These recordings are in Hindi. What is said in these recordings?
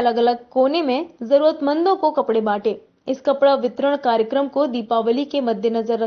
अलग अलग कोने में जरूरतमंदों को कपड़े बांटे। इस कपड़ा वितरण कार्यक्रम को दीपावली के मद्देनजर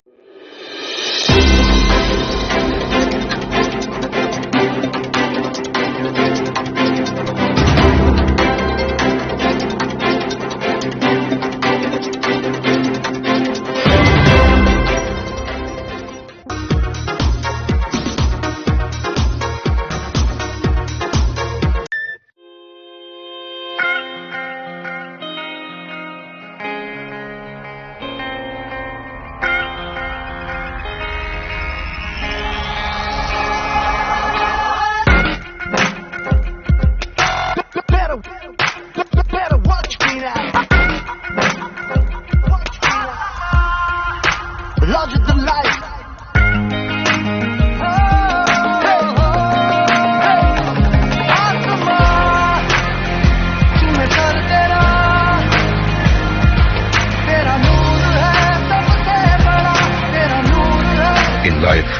In life,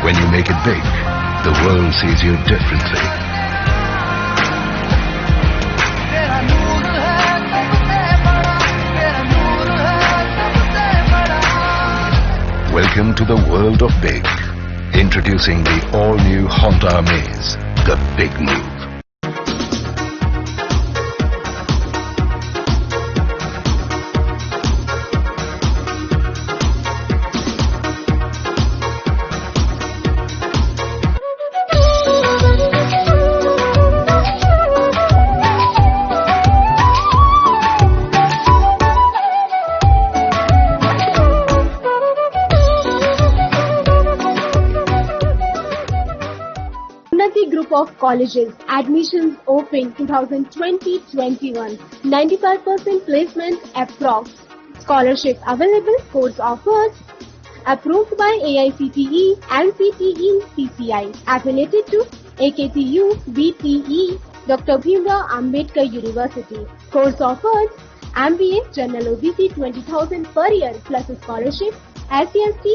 when you make it big, the world sees you differently. Welcome to the world of big. Introducing the all-new Honda Amaze, the big move. Group of colleges. Admissions open 2020-21. 95% placement approx. Scholarship available. Course offers. Approved by AICTE, NCTE, CCI. Affiliated to AKTU, BTE, Dr. Bhimrao Ambedkar University. Course offers. MBA General OBC 20,000 per year plus scholarship. SCST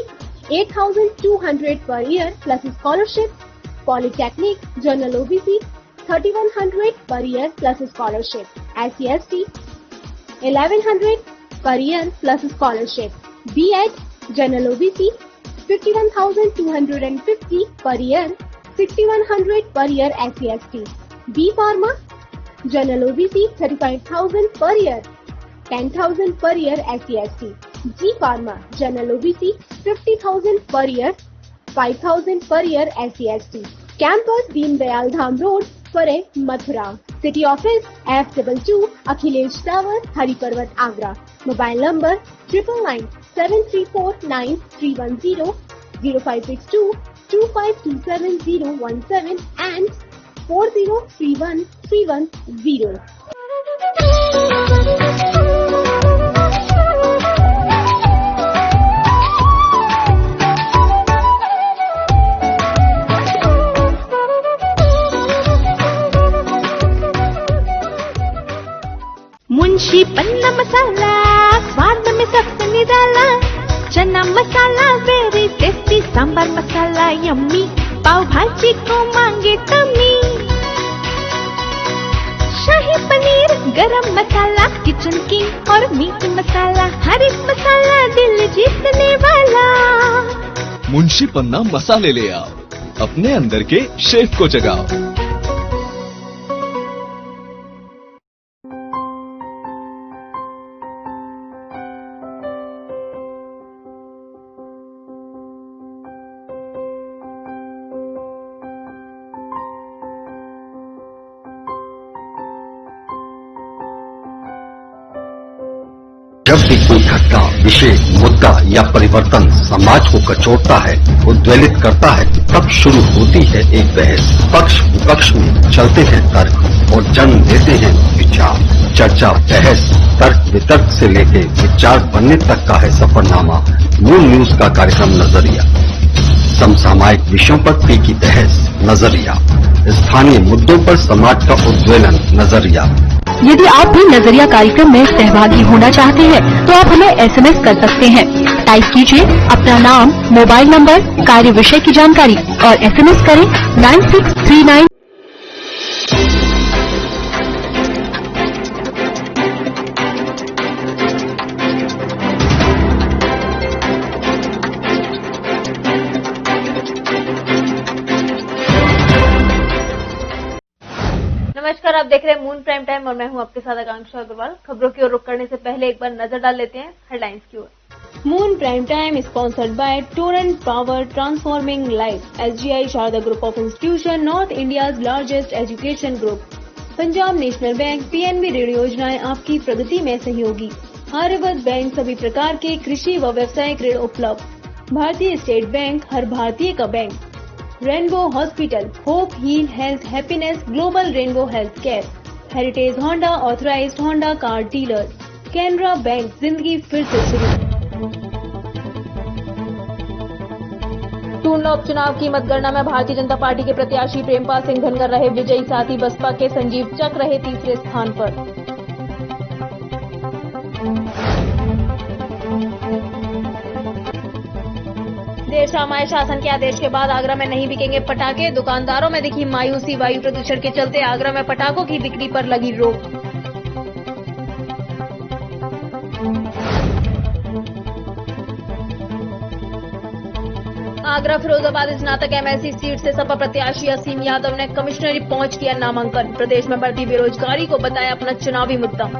8,200 per year plus scholarship. Polytechnic General OBC 3,100 per year plus scholarship. SCST 1,100 per year plus scholarship. B.Ed General OBC 51,250 per year, 6,100 per year SCST. B Pharma General OBC 35,000 per year, 10,000 per year SCST. G Pharma General OBC 50,000 per year, 5,000 per year SCST. Campus Deen Dayal Dham Road, Pare, Mathura. City Office F22 Akhilesh Tower, Hariparvat, Agra. Mobile number 999 734 9310 0562 2527017 and 4031 310. Munshi पन्ना मसाला स्वाद में सबसे निराला, चना मसाला वेरी टेस्टी, सांबर मसाला यम्मी, पाव भाजी को मांगे कमी, शाही पनीर गरम मसाला किचन किंग और मीट मसाला, हर एक मसाला दिल जीतने वाला। मुंशी पन्ना मसाले ले आओ, अपने अंदर के शेफ को जगाओ। जब भी कोई घटना, विषय, मुद्दा या परिवर्तन समाज को कचोटता है, उद्वेलित करता है, तब शुरू होती है एक बहस। पक्ष विपक्ष में चलते हैं तर्क और जन्म देते हैं विचार। चर्चा, बहस, तर्क वितर्क से लेके विचार बनने तक का है सफरनामा। मूल न्यूज का कार्यक्रम नजरिया। समसामयिक विषयों पर तीखी बहस, नजरिया। स्थानीय मुद्दों पर समाज का उद्वेलन, नजरिया। यदि आप भी नजरिया कार्यक्रम में सहभागी होना चाहते हैं तो आप हमें SMS कर सकते हैं। टाइप कीजिए अपना नाम, मोबाइल नंबर, कार्य विषय की जानकारी और SMS करें 9639। आप देख रहे हैं मून प्राइम टाइम और मैं हूं आपके साथ आकांक्षा अग्रवाल। खबरों की ओर रुख करने से पहले एक बार नजर डाल लेते हैं हेडलाइंस की ओर। Moon prime time sponsored by Torrent Power transforming life, SGI Sharda group of institution, North India's largest education group, Punjab National Bank, PNB ऋण योजनाएं आपकी प्रगति में सहयोगी, आर्यवर्त बैंक सभी प्रकार के कृषि व व्यावसायिक ऋण उपलब्ध, भारतीय स्टेट बैंक हर भारतीय का bank, rainbow hospital, hope heal health happiness, global rainbow health care, heritage Honda authorised Honda car dealer, Canara bank, जिंदगी फिर से शुरू। टूंडला उपचुनाव की मतगणना में भारतीय जनता पार्टी के प्रत्याशी प्रेमपाल सिंह धनगर रहे विजयी, साथ ही बसपा के संजीव चक रहे तीसरे स्थान पर। देर शाम आए शासन के आदेश के बाद आगरा में नहीं बिकेंगे पटाखे, दुकानदारों में दिखी मायूसी। वायु प्रदूषण के चलते आगरा में पटाखों की बिक्री पर लगी रोक। आगरा फिरोजाबाद स्नातक एमएलसी सीट से सपा प्रत्याशी असीम यादव ने कमिश्नरी पहुंच किया नामांकन। प्रदेश में बढ़ती बेरोजगारी को बताया अपना चुनावी मुद्दा।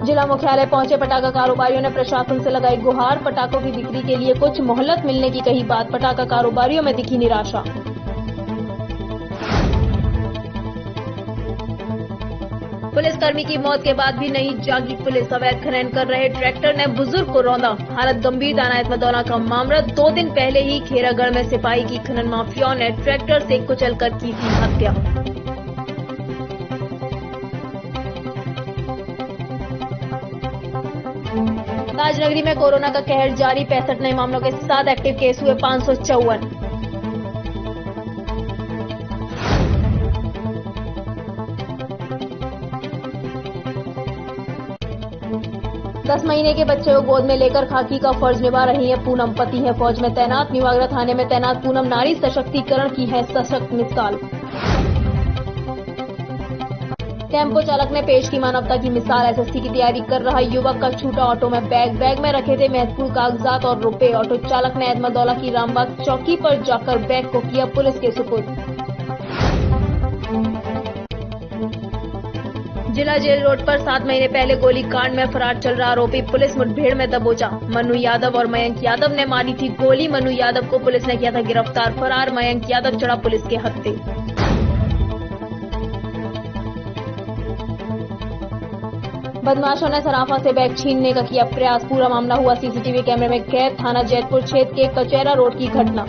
जिला मुख्यालय पहुंचे पटाखा कारोबारियों ने प्रशासन से लगाई गुहार। पटाखों की बिक्री के लिए कुछ मोहलत मिलने की कही बात। पटाखा कारोबारियों में दिखी निराशा। पुलिसकर्मी की मौत के बाद भी नहीं जागी पुलिस। अवैध खनन कर रहे ट्रैक्टर ने बुजुर्ग को रौंदा, हालत गंभीर। दानायत मदौला का मामला 2 दिन पहले ही खेरागढ़ में सिपाही की खनन माफियाओं ने ट्रैक्टर से कुचलकर की थी हत्या। राजनगरी में कोरोना का कहर जारी। 65 नए मामलों के साथ एक्टिव केस हुए 554। दस महीने के बच्चे को गोद में लेकर खाकी का फर्ज निभा रही है पूनम। पति है फौज में तैनात। न्यू आगरा थाने में तैनात पूनम नारी सशक्तिकरण की है सशक्त मिसाल। टेम्पो चालक ने पेश की मानवता की मिसाल। एसएससी की तैयारी कर रहा युवक का छूटा ऑटो में बैग में रखे थे महत्वपूर्ण कागजात और रुपए। ऑटो चालक ने अहमदौला की रामबाग चौकी पर जाकर बैग को किया पुलिस के सुपुर्द। जिला जेल रोड पर 7 महीने पहले गोलीकांड में फरार चल रहा आरोपी पुलिस मुठभेड़ में दबोचा। मनु यादव और मयंक यादव ने मारी थी गोली। मनु यादव को पुलिस ने किया था गिरफ्तार। फरार मयंक यादव चढ़ा पुलिस के हत्थे। बदमाशों ने सराफा से बैग छीनने का किया प्रयास। पूरा मामला हुआ सीसीटीवी कैमरे में कैद। थाना जैतपुर क्षेत्र के कचैरा रोड की घटना।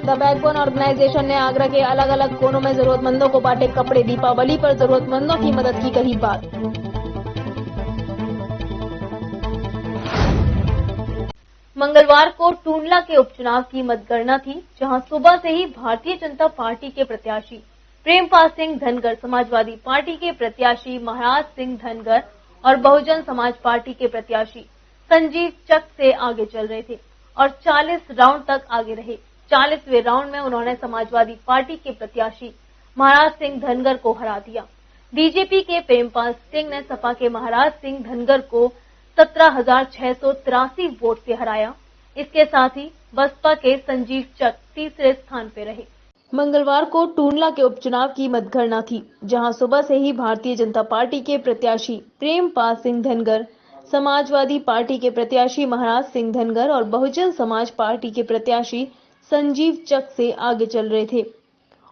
द बैकबोन ऑर्गेनाइजेशन ने आगरा के अलग अलग कोनों में जरूरतमंदों को बांटे कपड़े। दीपावली पर जरूरतमंदों की मदद की कही बात। मंगलवार को टूंडला के उपचुनाव की मतगणना थी, जहां सुबह से ही भारतीय जनता पार्टी के प्रत्याशी प्रेमपाल सिंह धनगर, समाजवादी पार्टी के प्रत्याशी महाराज सिंह धनगर और बहुजन समाज पार्टी के प्रत्याशी संजीव चक से आगे चल रहे थे और 40 राउंड तक आगे रहे। 40वें राउंड में उन्होंने समाजवादी पार्टी के प्रत्याशी महाराज सिंह धनगर को हरा दिया। बीजेपी के प्रेमपाल सिंह ने सपा के महाराज सिंह धनगर को 17,683 वोट से हराया। इसके साथ ही बसपा के संजीव चक तीसरे स्थान पर रहे। मंगलवार को टूंडला के उपचुनाव की मतगणना थी, जहां सुबह से ही भारतीय जनता पार्टी के प्रत्याशी प्रेमपाल सिंह धनगर, समाजवादी पार्टी के प्रत्याशी महाराज सिंह धनगर और बहुजन समाज पार्टी के प्रत्याशी संजीव चक से आगे चल रहे थे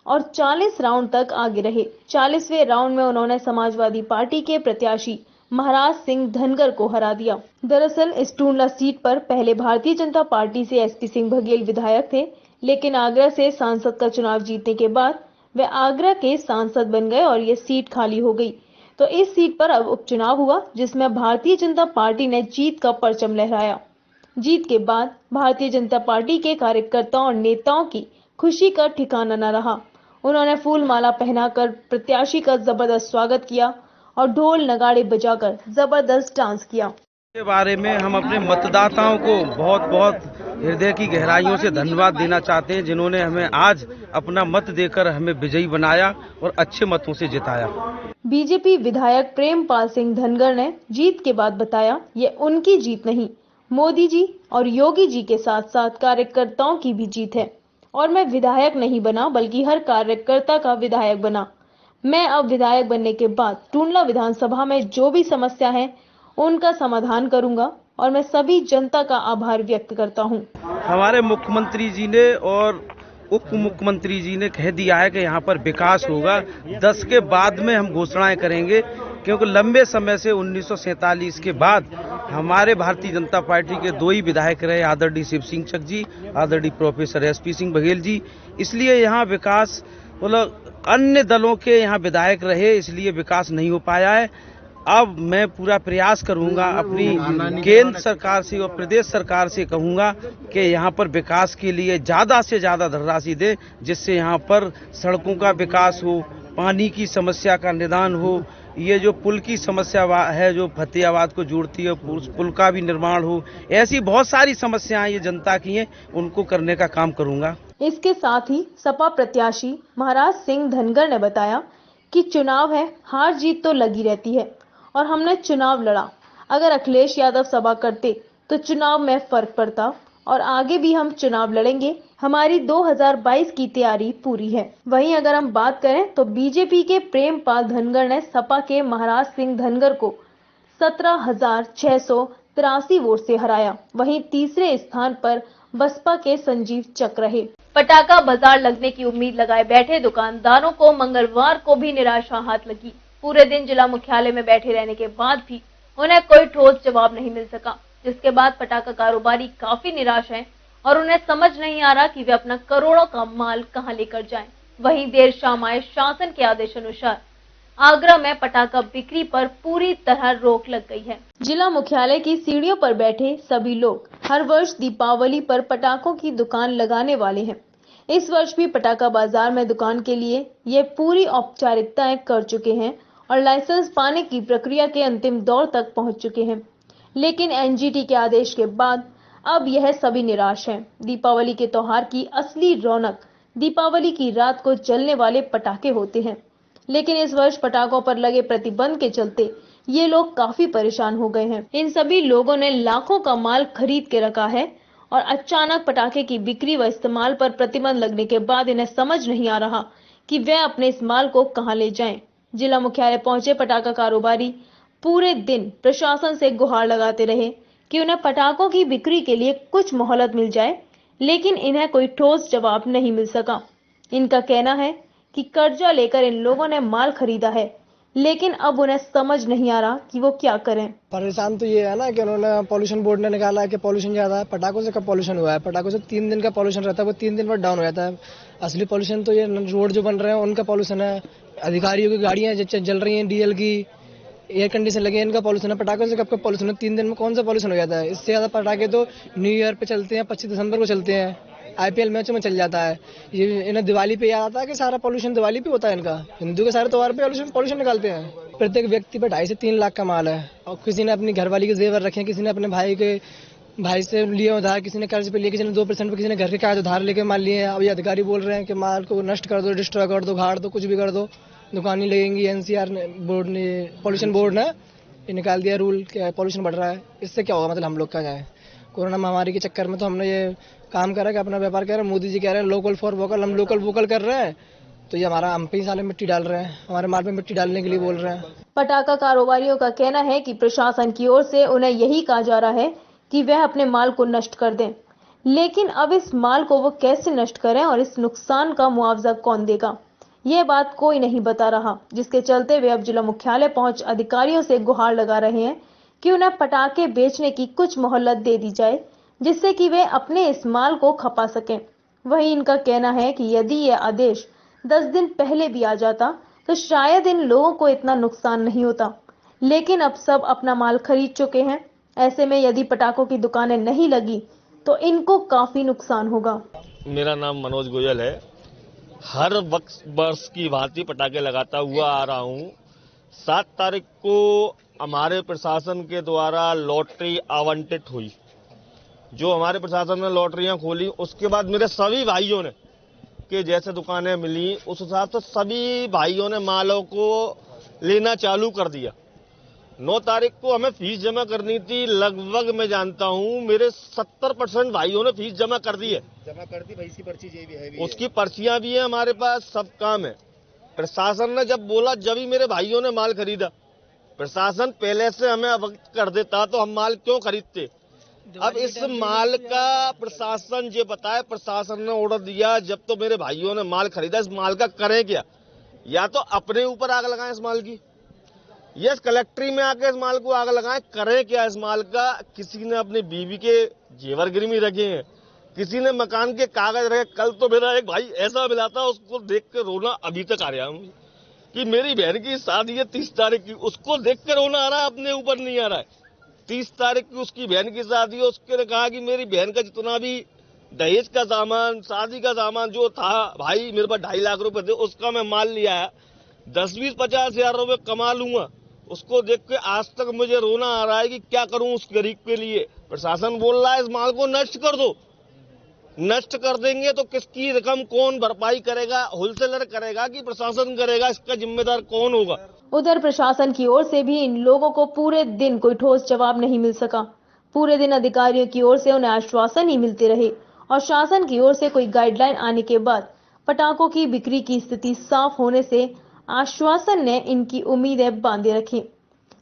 और 40 राउंड तक आगे रहे। 40वें राउंड में उन्होंने समाजवादी पार्टी के प्रत्याशी महाराज सिंह धनगर को हरा दिया। दरअसल इस टूंडला सीट पर पहले भारतीय जनता पार्टी से एसपी सिंह बघेल विधायक थे, लेकिन आगरा से सांसद का चुनाव जीतने के बाद वे आगरा के सांसद बन गए और ये सीट खाली हो गई। तो इस सीट पर अब उपचुनाव हुआ, जिसमें भारतीय जनता पार्टी ने जीत का परचम लहराया। जीत के बाद भारतीय जनता पार्टी के कार्यकर्ताओं और नेताओं की खुशी का ठिकाना न रहा। उन्होंने फूल माला पहनाकर प्रत्याशी का जबरदस्त स्वागत किया और ढोल नगाड़े बजाकर जबरदस्त डांस किया। के बारे में हम अपने मतदाताओं को बहुत बहुत हृदय की गहराइयों से धन्यवाद देना चाहते हैं, जिन्होंने हमें आज अपना मत देकर हमें विजयी बनाया और अच्छे मतों से जिताया। बीजेपी विधायक प्रेमपाल सिंह धनगर ने जीत के बाद बताया, ये उनकी जीत नहीं, मोदी जी और योगी जी के साथ साथ कार्यकर्ताओं की भी जीत है। और मैं विधायक नहीं बना, बल्कि हर कार्यकर्ता का विधायक बना। मैं अब विधायक बनने के बाद टूंडला विधानसभा में जो भी समस्या है उनका समाधान करूंगा और मैं सभी जनता का आभार व्यक्त करता हूं। हमारे मुख्यमंत्री जी ने और उप मुख्यमंत्री जी ने कह दिया है कि यहाँ पर विकास होगा। 10 के बाद में हम घोषणाएं करेंगे, क्योंकि लंबे समय से 1947 के बाद हमारे भारतीय जनता पार्टी के 2 ही विधायक रहे, आदरणीय शिव सिंह चक जी, आदरणीय प्रोफेसर एसपी सिंह बघेल जी। इसलिए यहाँ विकास मतलब अन्य दलों के यहाँ विधायक रहे, इसलिए विकास नहीं हो पाया है। अब मैं पूरा प्रयास करूंगा, अपनी केंद्र सरकार से और प्रदेश सरकार से कहूंगा कि यहाँ पर विकास के लिए ज़्यादा से ज़्यादा धनराशि दे, जिससे यहाँ पर सड़कों का विकास हो, पानी की समस्या का निदान हो, ये जो पुल की समस्या है जो फतेहाबाद को जोड़ती है, उस पुल का भी निर्माण हो। ऐसी बहुत सारी समस्याएं ये जनता की हैं, उनको करने का काम करूंगा। इसके साथ ही सपा प्रत्याशी महाराज सिंह धनगर ने बताया कि चुनाव है, हार जीत तो लगी रहती है और हमने चुनाव लड़ा। अगर अखिलेश यादव सभा करते तो चुनाव में फर्क पड़ता और आगे भी हम चुनाव लड़ेंगे। हमारी 2022 की तैयारी पूरी है। वहीं अगर हम बात करें तो बीजेपी के प्रेमपाल धनगर ने सपा के महाराज सिंह धनगर को 17,683 वोट से हराया। वहीं तीसरे स्थान पर बसपा के संजीव चक रहे। पटाखा बाजार लगने की उम्मीद लगाए बैठे दुकानदारों को मंगलवार को भी निराशा हाथ लगी। पूरे दिन जिला मुख्यालय में बैठे रहने के बाद भी उन्हें कोई ठोस जवाब नहीं मिल सका, जिसके बाद पटाखा कारोबारी काफी निराश हैं और उन्हें समझ नहीं आ रहा कि वे अपना करोड़ों का माल कहां लेकर जाएं। वहीं देर शाम आए शासन के आदेश अनुसार आगरा में पटाखा बिक्री पर पूरी तरह रोक लग गई है। जिला मुख्यालय की सीढ़ियों पर बैठे सभी लोग हर वर्ष दीपावली पर पटाखों की दुकान लगाने वाले हैं। इस वर्ष भी पटाखा बाजार में दुकान के लिए ये पूरी औपचारिकताएं कर चुके हैं और लाइसेंस पाने की प्रक्रिया के अंतिम दौर तक पहुंच चुके हैं। लेकिन एनजीटी के आदेश के बाद अब यह सभी निराश हैं। दीपावली के त्योहार की असली रौनक दीपावली की रात को जलने वाले पटाखे होते हैं, लेकिन इस वर्ष पटाखों पर लगे प्रतिबंध के चलते ये लोग काफी परेशान हो गए हैं। इन सभी लोगों ने लाखों का माल खरीद के रखा है और अचानक पटाखे की बिक्री व इस्तेमाल पर प्रतिबंध लगने के बाद इन्हें समझ नहीं आ रहा कि वे अपने इस माल को कहां ले जाएं। जिला मुख्यालय पहुंचे पटाखा कारोबारी पूरे दिन प्रशासन से गुहार लगाते रहे कि उन्हें पटाखों की बिक्री के लिए कुछ मोहलत मिल जाए, लेकिन इन्हें कोई ठोस जवाब नहीं मिल सका। इनका कहना है कि कर्जा लेकर इन लोगों ने माल खरीदा है, लेकिन अब उन्हें समझ नहीं आ रहा कि वो क्या करें। परेशान तो ये है ना कि उन्होंने पॉल्यूशन बोर्ड ने निकाला है कि पॉल्यूशन ज्यादा है। पटाखों से कब पॉल्यूशन हुआ है? पटाखों से 3 दिन का पॉल्यूशन रहता है, वो 3 दिन बाद डाउन हो जाता है। असली पॉल्यूशन तो ये रोड जो बन रहे हैं उनका पॉल्यूशन है, अधिकारियों की गाड़ियां जल रही हैं, डीजल की, एयर कंडीशन लगे, इनका पॉल्यूशन है। पटाखों से कब पॉल्यूशन है? 3 दिन में कौन सा पॉल्यूशन हो जाता है? इससे ज्यादा पटाखे तो न्यू ईयर पे चलते हैं, 25 दिसंबर को चलते हैं, IPL मैचों में चल जाता है। ये इन्हें दिवाली पे याद आता है कि सारा पॉल्यूशन दिवाली पे होता है इनका। हिंदू के सारे त्योहार पे पॉल्यूशन निकालते हैं। प्रत्येक व्यक्ति पे 2.5 से 3 लाख का माल है और किसी ने अपनी घरवाली के जेवर रखे, किसी ने अपने भाई से लिए उधार, किसी ने कर्ज पे लिए, किसी ने 2% पे, किसी ने घर के कागज उधार लेके माल लिए हैं। अब ये अधिकारी बोल रहे हैं कि माल को नष्ट कर दो, डिस्ट्रॉय कर दो, गाड़ दो, कुछ भी कर दो, दुकान नहीं लगेंगी। NCR ने बोर्ड ने पॉल्यूशन बोर्ड ने ये निकाल दिया रूल कि पॉल्यूशन बढ़ रहा है। इससे क्या होगा? मतलब हम लोग क्या जाए? कोरोना महामारी के चक्कर में तो हमने ये काम करा कि अपना व्यापार कर रहे हैं। मोदी जी कह रहे हैं लोकल फॉर वोकल, हम लोकल वोकल कर रहे हैं, तो ये हमारा हम पे साले मिट्टी डाल रहे हैं, हमारे माल में मिट्टी डालने के लिए बोल रहे हैं। पटाखा कारोबारियों का कहना है कि प्रशासन की ओर से उन्हें यही कहा जा रहा है कि वह अपने माल को नष्ट कर दें, लेकिन अब इस माल को वो कैसे नष्ट करें और इस नुकसान का मुआवजा कौन देगा, यह बात कोई नहीं बता रहा, जिसके चलते वे अब जिला मुख्यालय पहुंच अधिकारियों से गुहार लगा रहे हैं कि उन्हें पटाखे बेचने की कुछ मोहलत दे दी जाए, जिससे कि वे अपने इस माल को खपा सकें। वहीं इनका कहना है कि यदि यह आदेश 10 दिन पहले भी आ जाता तो शायद इन लोगों को इतना नुकसान नहीं होता, लेकिन अब सब अपना माल खरीद चुके हैं। ऐसे में यदि पटाखों की दुकानें नहीं लगी तो इनको काफी नुकसान होगा। मेरा नाम मनोज गोयल है। हर वर्ष की भांति पटाखे लगाता हुआ आ रहा हूँ। 7 तारीख को हमारे प्रशासन के द्वारा लॉटरी आवंटित हुई, जो हमारे प्रशासन ने लॉटरियां खोली, उसके बाद मेरे सभी भाइयों ने कि जैसे दुकानें मिली उस हिसाब से सभी भाइयों ने मालों को लेना चालू कर दिया। 9 तारीख को हमें फीस जमा करनी थी, लगभग मैं जानता हूं मेरे 70% भाइयों ने फीस जमा कर दी है। जमा कर दी भाई, इसकी पर्ची भी उसकी पर्चियां भी है हमारे पास, सब काम है। प्रशासन ने जब बोला जब ही मेरे भाइयों ने माल खरीदा। प्रशासन पहले से हमें अवगत कर देता तो हम माल क्यों खरीदते। अब इस माल का प्रशासन ये बताए, प्रशासन ने ऑर्डर दिया जब तो मेरे भाइयों ने माल खरीदा, इस माल का करें क्या? या तो अपने ऊपर आग लगाएं इस माल की, या कलेक्ट्री में आके इस माल को आग लगाएं। करें क्या इस माल का? किसी ने अपनी बीवी के जेवर गिरवी रखे हैं, किसी ने मकान के कागज रखे। कल तो मेरा एक भाई ऐसा मिला था, उसको देख के रोना अभी तक आ रहा है कि मेरी बहन की शादी है 30 तारीख की, उसको देख के रोना आ रहा है, अपने ऊपर नहीं आ रहा है। 30 तारीख की उसकी बहन की शादी है, उसके ने कहा कि मेरी बहन का जितना भी दहेज का सामान, शादी का सामान जो था भाई मेरे पास 2.5 लाख रुपए थे, उसका मैं माल लिया है, 10-20-50 हजार रुपए कमा लूंगा। उसको देख के आज तक मुझे रोना आ रहा है कि क्या करूं उस गरीब के लिए। प्रशासन बोल रहा है इस माल को नष्ट कर दो। नष्ट कर देंगे तो किसकी रकम कौन भरपाई करेगा? होलसेलर करेगा कि प्रशासन करेगा? इसका जिम्मेदार कौन होगा? उधर प्रशासन की ओर से भी इन लोगों को पूरे दिन कोई ठोस जवाब नहीं मिल सका। पूरे दिन अधिकारियों की ओर से उन्हें आश्वासन ही मिलते रहे और शासन की ओर से कोई गाइडलाइन आने के बाद पटाखों की बिक्री की स्थिति साफ होने से आश्वासन ने इनकी उम्मीदें बांधे रखी,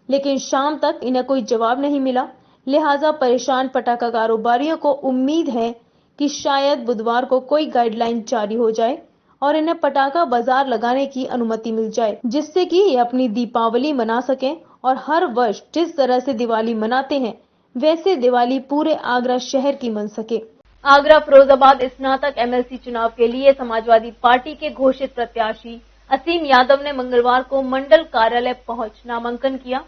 लेकिन शाम तक इन्हें कोई जवाब नहीं मिला। लिहाजा परेशान पटाखा कारोबारियों को उम्मीद है कि शायद बुधवार को कोई गाइडलाइन जारी हो जाए और इन्हें पटाखा बाजार लगाने की अनुमति मिल जाए, जिससे कि ये अपनी दीपावली मना सकें और हर वर्ष जिस तरह से दिवाली मनाते हैं वैसे दिवाली पूरे आगरा शहर की मन सके। आगरा फिरोजाबाद स्नातक एमएलसी चुनाव के लिए समाजवादी पार्टी के घोषित प्रत्याशी असीम यादव ने मंगलवार को मंडल कार्यालय पहुंच नामांकन किया।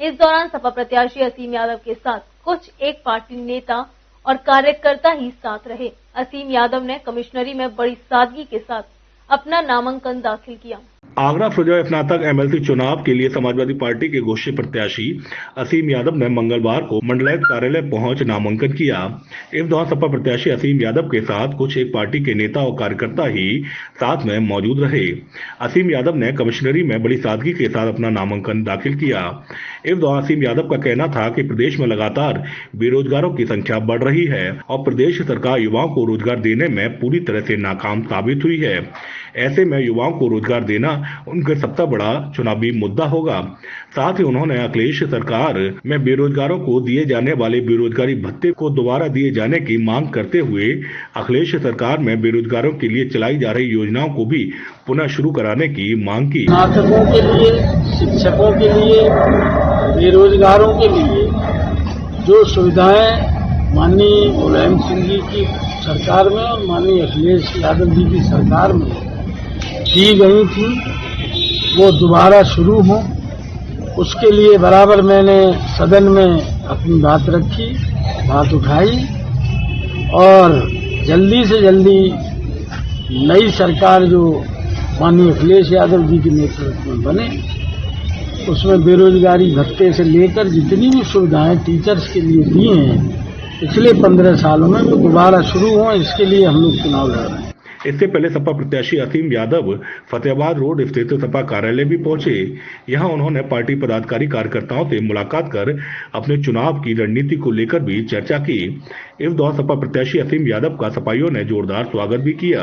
इस दौरान सपा प्रत्याशी असीम यादव के साथ कुछ एक पार्टी नेता और कार्यकर्ता ही साथ रहे। असीम यादव ने कमिश्नरी में बड़ी सादगी के साथ अपना नामांकन दाखिल किया। आगरा फिरोजाबाद स्नातक एमएलसी चुनाव के लिए समाजवादी पार्टी के घोषित प्रत्याशी असीम यादव ने मंगलवार को मंडलायुक्त कार्यालय पहुंच नामांकन किया। इस दौरान सपा प्रत्याशी असीम यादव के साथ कुछ एक पार्टी के नेता और कार्यकर्ता ही साथ में मौजूद रहे। असीम यादव ने कमिश्नरी में बड़ी सादगी के साथ अपना नामांकन दाखिल किया। इस दौरान असीम यादव का कहना था कि प्रदेश में लगातार बेरोजगारों की संख्या बढ़ रही है और प्रदेश सरकार युवाओं को रोजगार देने में पूरी तरह से नाकाम साबित हुई है। ऐसे में युवाओं को रोजगार देना उनका सबसे बड़ा चुनावी मुद्दा होगा। साथ ही उन्होंने अखिलेश सरकार में बेरोजगारों को दिए जाने वाले बेरोजगारी भत्ते को दोबारा दिए जाने की मांग करते हुए अखिलेश सरकार में बेरोजगारों के लिए चलाई जा रही योजनाओं को भी पुनः शुरू कराने की मांग की। स्नातकों के लिए, शिक्षकों के लिए, बेरोजगारों के लिए जो सुविधाएं माननीय मुलायम सिंह जी की सरकार में और माननीय अखिलेश यादव जी की सरकार में दी गई थी वो दोबारा शुरू हो, उसके लिए बराबर मैंने सदन में अपनी बात रखी, बात उठाई और जल्दी से जल्दी नई सरकार जो माननीय अखिलेश यादव जी के नेतृत्व में बने उसमें बेरोजगारी भत्ते से लेकर जितनी भी सुविधाएं टीचर्स के लिए दी हैं पिछले 15 सालों में वो दोबारा शुरू हो, इसके लिए हम लोग चुनाव लड़ रहे हैं। इससे पहले सपा प्रत्याशी असीम यादव फतेहाबाद रोड स्थित सपा कार्यालय भी पहुंचे। यहां उन्होंने पार्टी पदाधिकारी कार्यकर्ताओं से मुलाकात कर अपने चुनाव की रणनीति को लेकर भी चर्चा की। इस दौरान सपा प्रत्याशी असीम यादव का सपाइयों ने जोरदार स्वागत भी किया।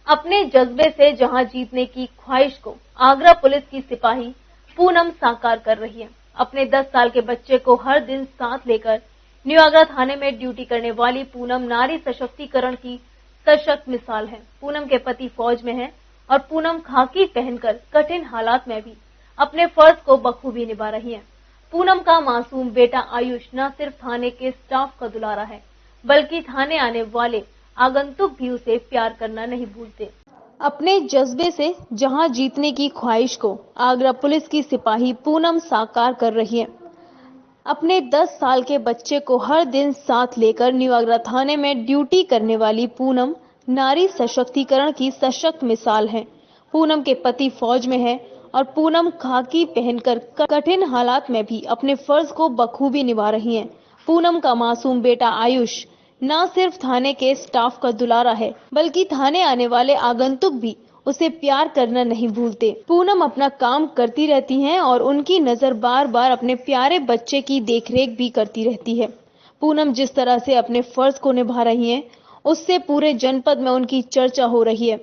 अपने जज्बे से जहां जीतने की ख्वाहिश को आगरा पुलिस की सिपाही पूनम साकार कर रही है। अपने 10 साल के बच्चे को हर दिन साथ लेकर न्यू आगरा थाने में ड्यूटी करने वाली पूनम नारी सशक्तिकरण की सशक्त मिसाल है। पूनम के पति फौज में हैं और पूनम खाकी पहनकर कठिन हालात में भी अपने फर्ज को बखूबी निभा रही हैं। पूनम का मासूम बेटा आयुष न सिर्फ थाने के स्टाफ का दुलारा है बल्कि थाने आने वाले आगंतुक भी उसे प्यार करना नहीं भूलते। अपने जज्बे से जहां जीतने की ख्वाहिश को आगरा पुलिस की सिपाही पूनम साकार कर रही है। अपने 10 साल के बच्चे को हर दिन साथ लेकर न्यू आगरा थाने में ड्यूटी करने वाली पूनम नारी सशक्तिकरण की सशक्त मिसाल है। पूनम के पति फौज में है और पूनम खाकी पहनकर कठिन हालात में भी अपने फर्ज को बखूबी निभा रही हैं। पूनम का मासूम बेटा आयुष न सिर्फ थाने के स्टाफ का दुलारा है, बल्कि थाने आने वाले आगंतुक भी उसे प्यार करना नहीं भूलते। पूनम अपना काम करती रहती हैं और उनकी नजर बार बार अपने प्यारे बच्चे की देखरेख भी करती रहती है। पूनम जिस तरह से अपने फर्ज को निभा रही हैं, उससे पूरे जनपद में उनकी चर्चा हो रही है।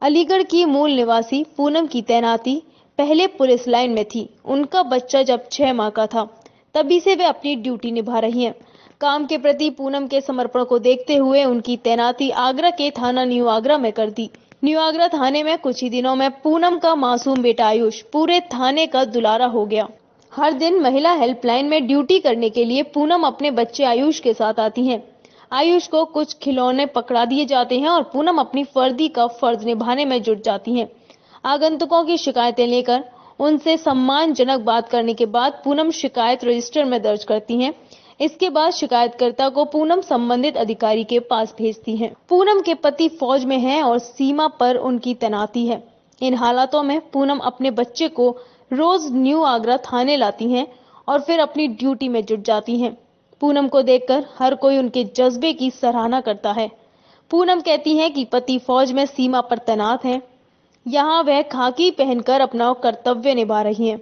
अलीगढ़ की मूल निवासी पूनम की तैनाती पहले पुलिस लाइन में थी। उनका बच्चा जब 6 माह का था, तभी से वे अपनी ड्यूटी निभा रही हैं। काम के प्रति पूनम के समर्पण को देखते हुए उनकी तैनाती आगरा के थाना न्यू आगरा में कर दी। न्यू आगरा थाने में कुछ ही दिनों में पूनम का मासूम बेटा आयुष पूरे थाने का दुलारा हो गया। हर दिन महिला हेल्पलाइन में ड्यूटी करने के लिए पूनम अपने बच्चे आयुष के साथ आती हैं। आयुष को कुछ खिलौने पकड़ा दिए जाते हैं और पूनम अपनी फर्जी का फर्ज निभाने में जुट जाती हैं। आगंतुकों की शिकायतें लेकर उनसे सम्मानजनक बात करने के बाद पूनम शिकायत रजिस्टर में दर्ज करती हैं। इसके बाद शिकायतकर्ता को पूनम संबंधित अधिकारी के पास भेजती हैं। पूनम के पति फौज में हैं और सीमा पर उनकी तैनाती है। इन हालातों में पूनम अपने बच्चे को रोज न्यू आगरा थाने लाती हैं और फिर अपनी ड्यूटी में जुट जाती हैं। पूनम को देखकर हर कोई उनके जज्बे की सराहना करता है। पूनम कहती हैं कि पति फौज में सीमा पर तैनात हैं। यहाँ वह खाकी पहनकर अपना कर्तव्य निभा रही हैं।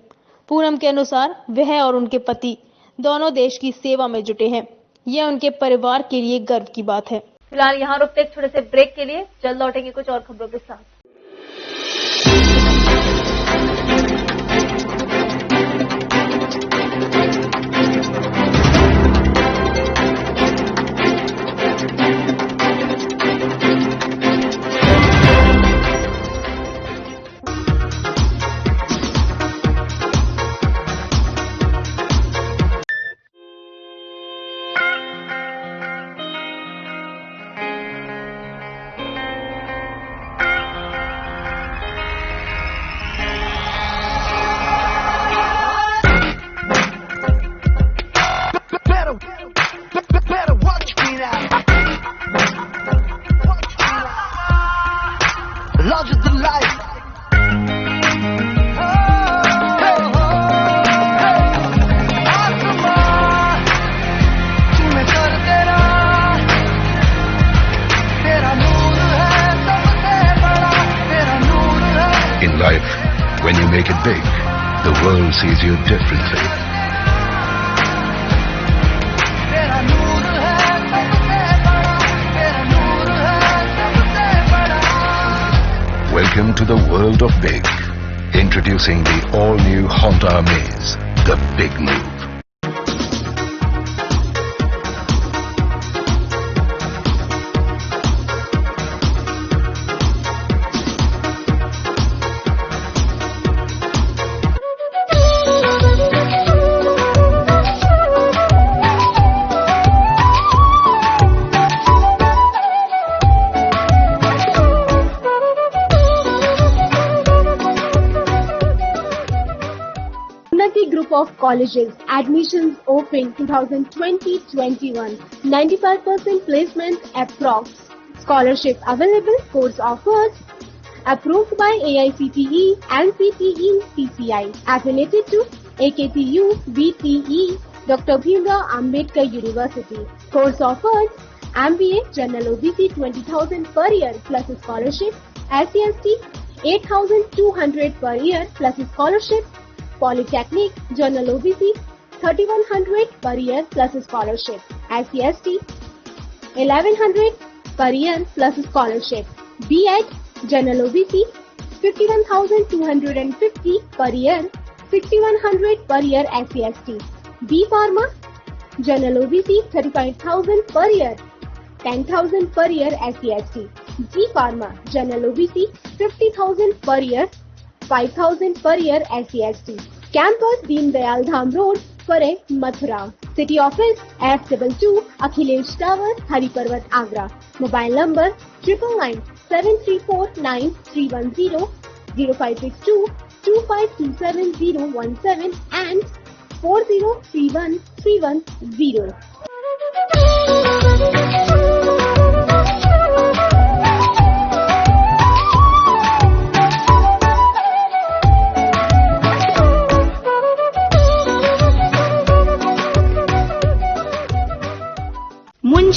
पूनम के अनुसार वह और उनके पति दोनों देश की सेवा में जुटे हैं। यह उनके परिवार के लिए गर्व की बात है। फिलहाल यहाँ रुकते एक छोटे से ब्रेक के लिए, जल्द लौटेंगे कुछ और खबरों के साथ। In life, when you make it big, the world sees you differently. Welcome to the world of big. Introducing the all-new Honda Amaze, the big move. Group of colleges, admissions open 2020-21, 95% placement approx, scholarship available, course offers, approved by AICTE and CTE PCI, affiliated to AKTU, BTE, Dr. Bhimrao Ambedkar University, course offers, MBA General OBC 20,000 per year plus scholarship, SC/ST 8,200 per year plus scholarship, Polytechnic General OBC 3,100 per year plus scholarship, SC/ST 1,100 per year plus scholarship, B.Ed General OBC 51,250 per year, 6,100 per year SC/ST, B Pharma General OBC 35,000 per year, 10,000 per year SC/ST, G Pharma General OBC 50,000 per year, 5,000 per year SC/ST. Campus Deen Dayal Dham Road, Pare, Mathura. City Office F22 Akhilesh Tower, Hari Parvat, Agra. Mobile number 997349 0562 2527 and 4031 310.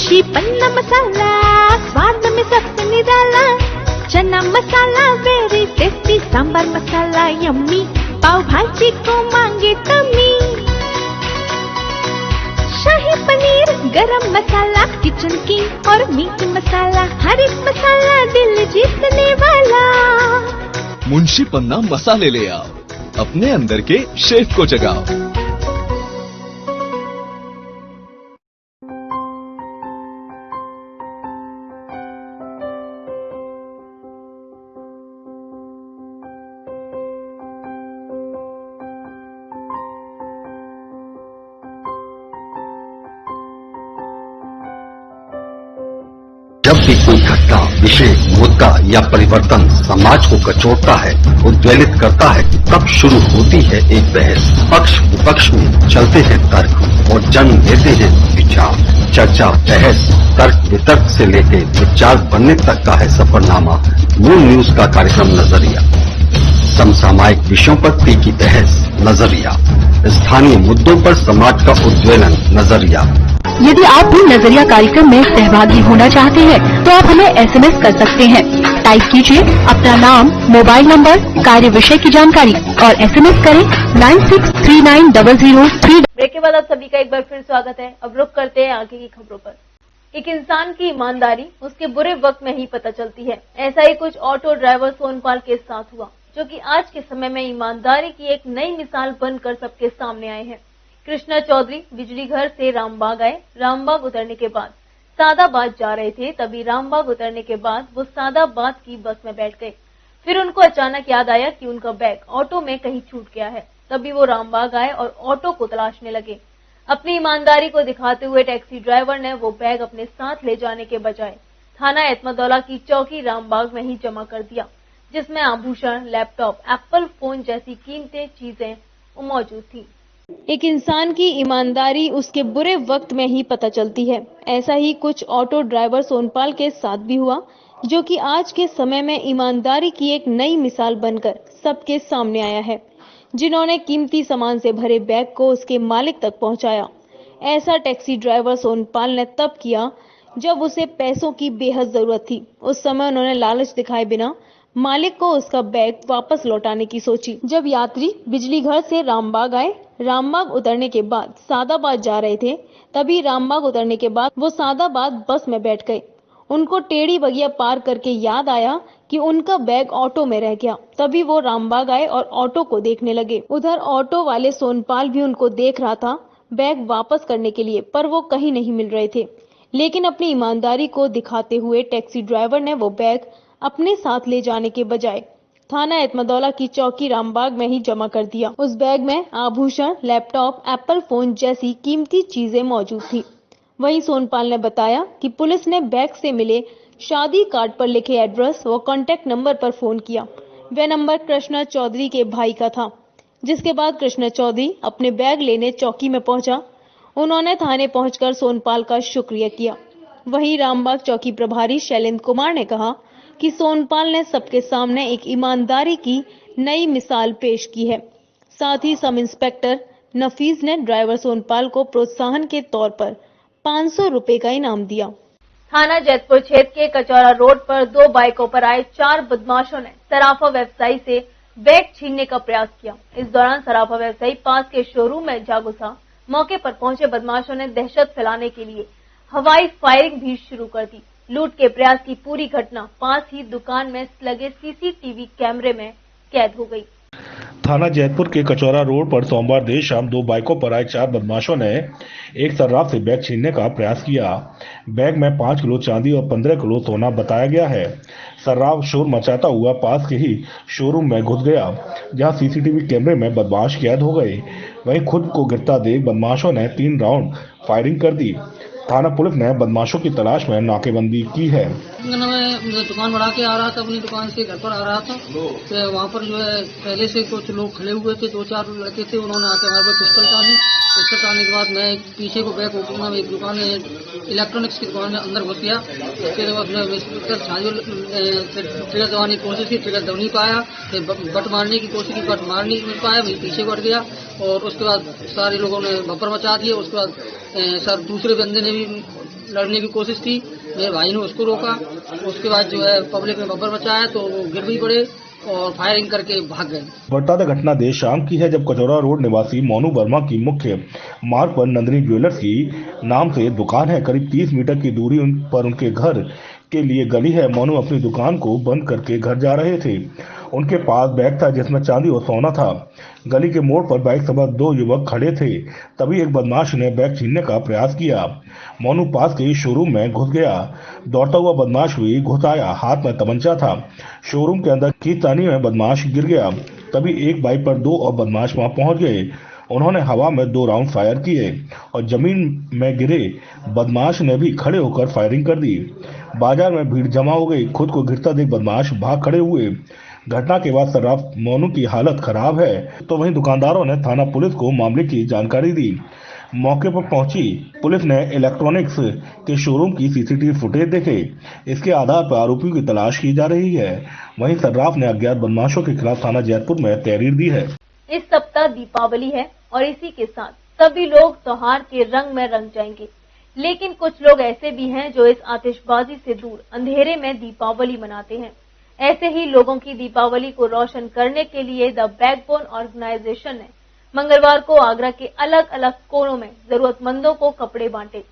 Munshi पन्ना मसाला, स्वाद में सबसे निराला। चना मसाला वेरी टेस्टी, सांबर मसाला यम्मी, पाव भाजी को मांगे तमी। शाही पनीर, गरम मसाला, किचन किंग और मीट मसाला, हर एक मसाला दिल जीतने वाला। मुंशी पन्ना मसाले ले आओ, अपने अंदर के शेफ को जगाओ। जब भी कोई घटना, विषय, मुद्दा या परिवर्तन समाज को कचोटता है, उद्वेलित करता है, तब शुरू होती है एक बहस। पक्ष विपक्ष में चलते हैं तर्क और जन्म लेते हैं विचार। चर्चा, बहस, तर्क वितर्क से लेकर विचार बनने तक का है सफरनामा मूल न्यूज का कार्यक्रम नजरिया। समसामयिक विषयों पर तीखी बहस, नजरिया। स्थानीय मुद्दों पर समाज का उद्वेलन, नजरिया। यदि आप भी नजरिया कार्यक्रम में सहभागी होना चाहते हैं तो आप हमें SMS कर सकते हैं। टाइप कीजिए अपना नाम, मोबाइल नंबर, कार्य विषय की जानकारी और SMS करें 963900 ब्रेक के बाद आप सभी का एक बार फिर स्वागत है। अब रुक करते हैं आगे की खबरों पर। एक इंसान की ईमानदारी उसके बुरे वक्त में ही पता चलती है। ऐसा ही कुछ ऑटो ड्राइवर सोनपाल के साथ हुआ, जो कि आज के समय में ईमानदारी की एक नई मिसाल बनकर सबके सामने आए हैं। कृष्णा चौधरी बिजली घर से रामबाग आए। रामबाग उतरने के बाद सादाबाद जा रहे थे, तभी रामबाग उतरने के बाद वो सादाबाद की बस में बैठ गए। फिर उनको अचानक याद आया कि उनका बैग ऑटो में कहीं छूट गया है। तभी वो रामबाग आए और ऑटो को तलाशने लगे। अपनी ईमानदारी को दिखाते हुए टैक्सी ड्राइवर ने वो बैग अपने साथ ले जाने के बजाय थाना एतमादौला की चौकी रामबाग में ही जमा कर दिया, जिसमें आभूषण, लैपटॉप, एप्पल फोन जैसी कीमती चीजें मौजूद थी। एक इंसान की ईमानदारी उसके बुरे वक्त में ही पता चलती है। ऐसा ही कुछ ऑटो ड्राइवर सोनपाल के साथ भी हुआ, जो कि आज के समय में ईमानदारी की एक नई मिसाल बनकर सबके सामने आया है, जिन्होंने कीमती सामान से भरे बैग को उसके मालिक तक पहुंचाया। ऐसा टैक्सी ड्राइवर सोनपाल ने तब किया जब उसे पैसों की बेहद जरूरत थी। उस समय उन्होंने लालच दिखाए बिना मालिक को उसका बैग वापस लौटाने की सोची। जब यात्री बिजली घर से रामबाग आए, रामबाग उतरने के बाद सादाबाद जा रहे थे, तभी रामबाग उतरने के बाद वो सादाबाद बस में बैठ गए। उनको टेढ़ी बगिया पार करके याद आया कि उनका बैग ऑटो में रह गया। तभी वो रामबाग आए और ऑटो को देखने लगे। उधर ऑटो वाले सोनपाल भी उनको देख रहा था बैग वापस करने के लिए, पर वो कहीं नहीं मिल रहे थे। लेकिन अपनी ईमानदारी को दिखाते हुए टैक्सी ड्राइवर ने वो बैग अपने साथ ले जाने के बजाय थाना एतमादौला की चौकी रामबाग में ही जमा कर दिया। उस बैग में आभूषण, लैपटॉप, एप्पल फोन जैसी कीमती चीजें मौजूद थी। वहीं सोनपाल ने बताया कि पुलिस ने बैग से मिले शादी कार्ड पर लिखे एड्रेस व कॉन्टैक्ट नंबर पर फोन किया। वह नंबर कृष्णा चौधरी के भाई का था, जिसके बाद कृष्णा चौधरी अपने बैग लेने चौकी में पहुंचा। उन्होंने थाने पहुंचकर सोनपाल का शुक्रिया किया। वहीं रामबाग चौकी प्रभारी शैलेंद्र कुमार ने कहा कि सोनपाल ने सबके सामने एक ईमानदारी की नई मिसाल पेश की है। साथ ही सब इंस्पेक्टर नफीज ने ड्राइवर सोनपाल को प्रोत्साहन के तौर पर 500 रुपए का इनाम दिया। थाना जैतपुर क्षेत्र के कचौरा रोड पर 2 बाइकों पर आए 4 बदमाशों ने सराफा व्यवसायी से बैग छीनने का प्रयास किया। इस दौरान सराफा व्यवसायी पास के शोरूम में जा घुसा। मौके पर पहुंचे बदमाशों ने दहशत फैलाने के लिए हवाई फायरिंग भी शुरू कर दी। लूट के प्रयास की पूरी घटना पास ही दुकान में लगे CCTV कैमरे में कैद हो गई। थाना जैतपुर के कचौरा रोड पर सोमवार देर शाम 2 बाइकों पर आए 4 बदमाशों ने एक सर्राफ से बैग छीनने का प्रयास किया। बैग में 5 किलो चांदी और 15 किलो सोना बताया गया है। सर्राफ शोर मचाता हुआ पास के ही शोरूम में घुस गया, जहां CCTV कैमरे में बदमाश कैद हो गए। वहीं खुद को गिरता देख बदमाशों ने 3 राउंड फायरिंग कर दी। थाना पुलिस ने बदमाशों की तलाश में नाकेबंदी की है। मैं दुकान बढ़ा के आ रहा था, अपनी दुकान से घर पर आ रहा था, तो वहाँ पर जो है पहले से कुछ लोग खड़े हुए थे, 2-4 लड़के थे। उन्होंने आके हमारे पर पिस्टल तानी, तो दिक्कत आने के बाद मैं पीछे को बैक होकर मैं एक दुकान में इलेक्ट्रॉनिक्स की दुकान में अंदर घुस गया। उसके बाद मैं ट्रिगर दबाने की कोशिश की, ट्रिगर दब नहीं पाया, फिर बट मारने की कोशिश की, बट मार नहीं पाया, मैं पीछे बढ़ गया और उसके बाद सारे लोगों ने भप्पर मचा दिए। उसके बाद सर दूसरे बंदे ने भी लड़ने की कोशिश की, मेरे भाई ने उसको रोका। उसके बाद जो है पब्लिक ने भप्पर मचाया तो वो गिर भी पड़े और फायरिंग करके भाग गए। बता दें घटना देर शाम की है, जब कचौरा रोड निवासी मोनू वर्मा की मुख्य मार्ग पर नंदिनी ज्वेलर्स की नाम से दुकान है। करीब 30 मीटर की दूरी पर उनके घर के लिए गली है। मोनू अपनी दुकान को बंद करके घर जा रहे थे। उनके पास बैग था जिसमें चांदी और सोना था। गली के मोड़ पर बाइक सवार 2 युवक खड़े थे। तभी एक बदमाश ने बैग छीनने का प्रयास किया। मोनू पास के शोरूम में घुस गया। दौड़ता हुआ बदमाश भी घुस आया, हाथ में तमंचा था। शोरूम के अंदर की तानी में बदमाश गिर गया। तभी एक बाइक पर 2 और बदमाश वहां पहुंच गए। उन्होंने हवा में 2 राउंड फायर किए और जमीन में गिरे बदमाश ने भी खड़े होकर फायरिंग कर दी। बाजार में भीड़ जमा हो गई। खुद को गिरता देख बदमाश भाग खड़े हुए। घटना के बाद सर्राफ मोनू की हालत खराब है, तो वहीं दुकानदारों ने थाना पुलिस को मामले की जानकारी दी। मौके पर पहुंची पुलिस ने इलेक्ट्रॉनिक्स के शोरूम की सीसीटीवी फुटेज देखे। इसके आधार पर आरोपियों की तलाश की जा रही है। वहीं सर्राफ ने अज्ञात बदमाशों के खिलाफ थाना जैतपुर में तहरीर दी है। इस सप्ताह दीपावली है और इसी के साथ सभी लोग त्योहार के रंग में रंग जाएंगे, लेकिन कुछ लोग ऐसे भी हैं जो इस आतिशबाजी से दूर अंधेरे में दीपावली मनाते हैं। ऐसे ही लोगों की दीपावली को रोशन करने के लिए द बैकबोन ऑर्गेनाइजेशन ने मंगलवार को आगरा के अलग अलग कोनों में जरूरतमंदों को कपड़े बांटे।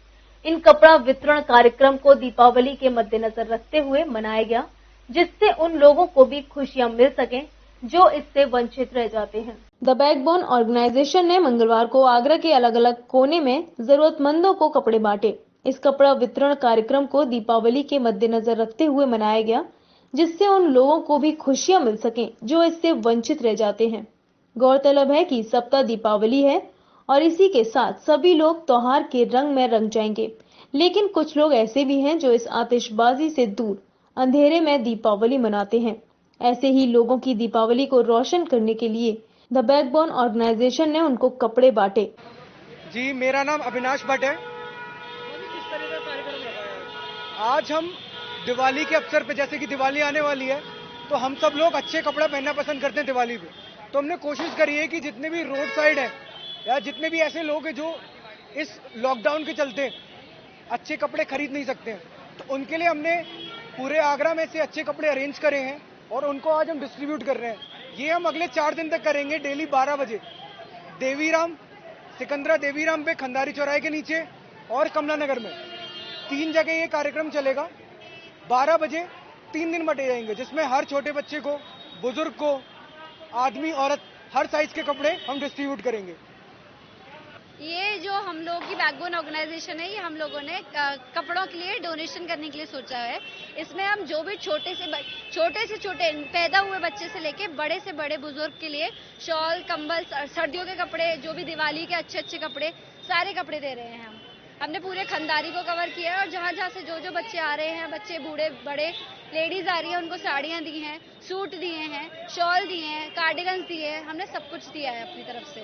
इन कपड़ा वितरण कार्यक्रम को दीपावली के मद्देनजर रखते हुए मनाया गया, जिससे उन लोगों को भी खुशियां मिल सकें जो इससे वंचित रह जाते हैं। द बैकबोन ऑर्गेनाइजेशन ने मंगलवार को आगरा के अलग अलग कोने में जरूरतमंदों को कपड़े बांटे। इस कपड़ा वितरण कार्यक्रम को दीपावली के मद्देनजर रखते हुए मनाया गया, जिससे उन लोगों को भी खुशियां मिल सकें जो इससे वंचित रह जाते हैं। गौरतलब है कि सप्ताह दीपावली है और इसी के साथ सभी लोग त्योहार के रंग में रंग जाएंगे, लेकिन कुछ लोग ऐसे भी हैं जो इस आतिशबाजी से दूर अंधेरे में दीपावली मनाते हैं। ऐसे ही लोगों की दीपावली को रोशन करने के लिए द बैकबोन ऑर्गेनाइजेशन ने उनको कपड़े बांटे। जी, मेरा नाम अविनाश भट्ट है। आज हम दिवाली के अवसर पे, जैसे कि दिवाली आने वाली है, तो हम सब लोग अच्छे कपड़े पहनना पसंद करते हैं दिवाली पे। तो हमने कोशिश करी है कि जितने भी रोड साइड है या जितने भी ऐसे लोग हैं जो इस लॉकडाउन के चलते अच्छे कपड़े खरीद नहीं सकते हैं, तो उनके लिए हमने पूरे आगरा में से अच्छे कपड़े अरेंज करे हैं और उनको आज हम डिस्ट्रीब्यूट कर रहे हैं। ये हम अगले 4 दिन तक करेंगे, डेली 12 बजे देवीराम, सिकंदरा देवीराम पे, खंडारी चौराहे के नीचे और कमला नगर में 3 जगह ये कार्यक्रम चलेगा। 12 बजे 3 दिन बटे जाएंगे, जिसमें हर छोटे बच्चे को, बुजुर्ग को, आदमी औरत हर साइज के कपड़े हम डिस्ट्रीब्यूट करेंगे। ये जो हम लोग की बैकबोन ऑर्गेनाइजेशन है, ये हम लोगों ने कपड़ों के लिए डोनेशन करने के लिए सोचा है। इसमें हम जो भी छोटे से छोटे पैदा हुए बच्चे से लेके बड़े से बड़े बुजुर्ग के लिए शॉल, कंबल, सर्दियों के कपड़े, जो भी दिवाली के अच्छे कपड़े, सारे कपड़े दे रहे हैं। हमने पूरे खंडारी को कवर किया है और जहाँ से जो बच्चे आ रहे हैं, बच्चे बूढ़े बड़े, लेडीज आ रही हैं, उनको साड़ियाँ दी हैं, सूट दिए हैं, शॉल दिए हैं, कार्डिगन्स दिए हैं, हमने सब कुछ दिया है अपनी तरफ से।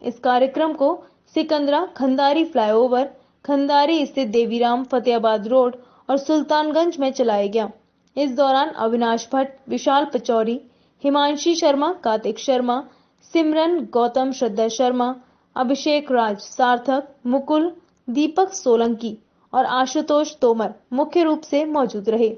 इस कार्यक्रम को सिकंदरा, खंडारी फ्लाईओवर, खंडारी स्थित देवीराम, फतेहाबाद रोड और सुल्तानगंज में चलाया गया। इस दौरान अविनाश भट्ट, विशाल पचौरी, हिमांशी शर्मा, कार्तिक शर्मा, सिमरन, गौतम, श्रद्धा शर्मा, अभिषेक राज, सार्थक, मुकुल, दीपक सोलंकी और आशुतोष तोमर मुख्य रूप से मौजूद रहे।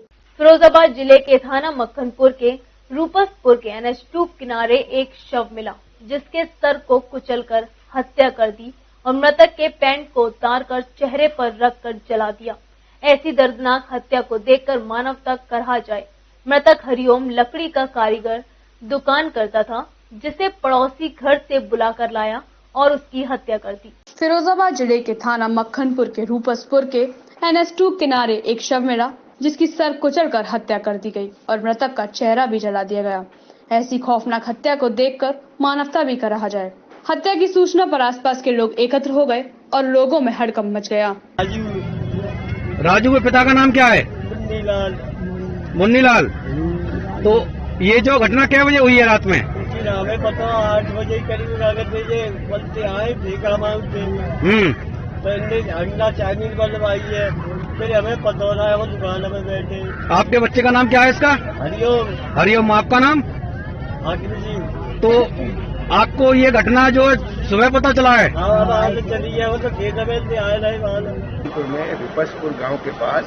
फिरोजाबाद जिले के थाना मक्खनपुर के रूपसपुर के NH2 किनारे एक शव मिला, जिसके सर को कुचलकर हत्या कर दी और मृतक के पैंट को उतारकर चेहरे पर रखकर जला दिया। ऐसी दर्दनाक हत्या को देखकर मानवता करहा जाए। मृतक हरिओम लकड़ी का कारीगर दुकान करता था, जिसे पड़ोसी घर से बुलाकर लाया और उसकी हत्या कर दी। फिरोजाबाद जिले के थाना मक्खनपुर के रूपसपुर के NH2 किनारे एक शव मिला, जिसकी सर कुचलकर हत्या कर दी गई और मृतक का चेहरा भी जला दिया गया। ऐसी खौफनाक हत्या को देखकर मानवता भी करहा जाए। हत्या की सूचना पर आसपास के लोग एकत्र हो गए और लोगों में हड़कंप मच गया। राजू के पिता का नाम क्या है? मुन्नीलाल। तो ये जो घटना क्या बजे हुई है रात में? लेकिन हमें पता 8 बजे करीब अगर भेजे बोलते आए ठेका मांगते तो इनने अंडा चाइनीज बनवाई है, फिर हमें पता होना है वो दुकान में बैठे। आपके बच्चे का नाम क्या है इसका? हरिओम। हरिओम। आपका नाम? हाकिम जी। तो आपको ये घटना जो सुबह पता चला है? हाँ, अब आगे चली है, वो तो खेत में से आए नहीं मालूम। में रूपसपुर गांव के पास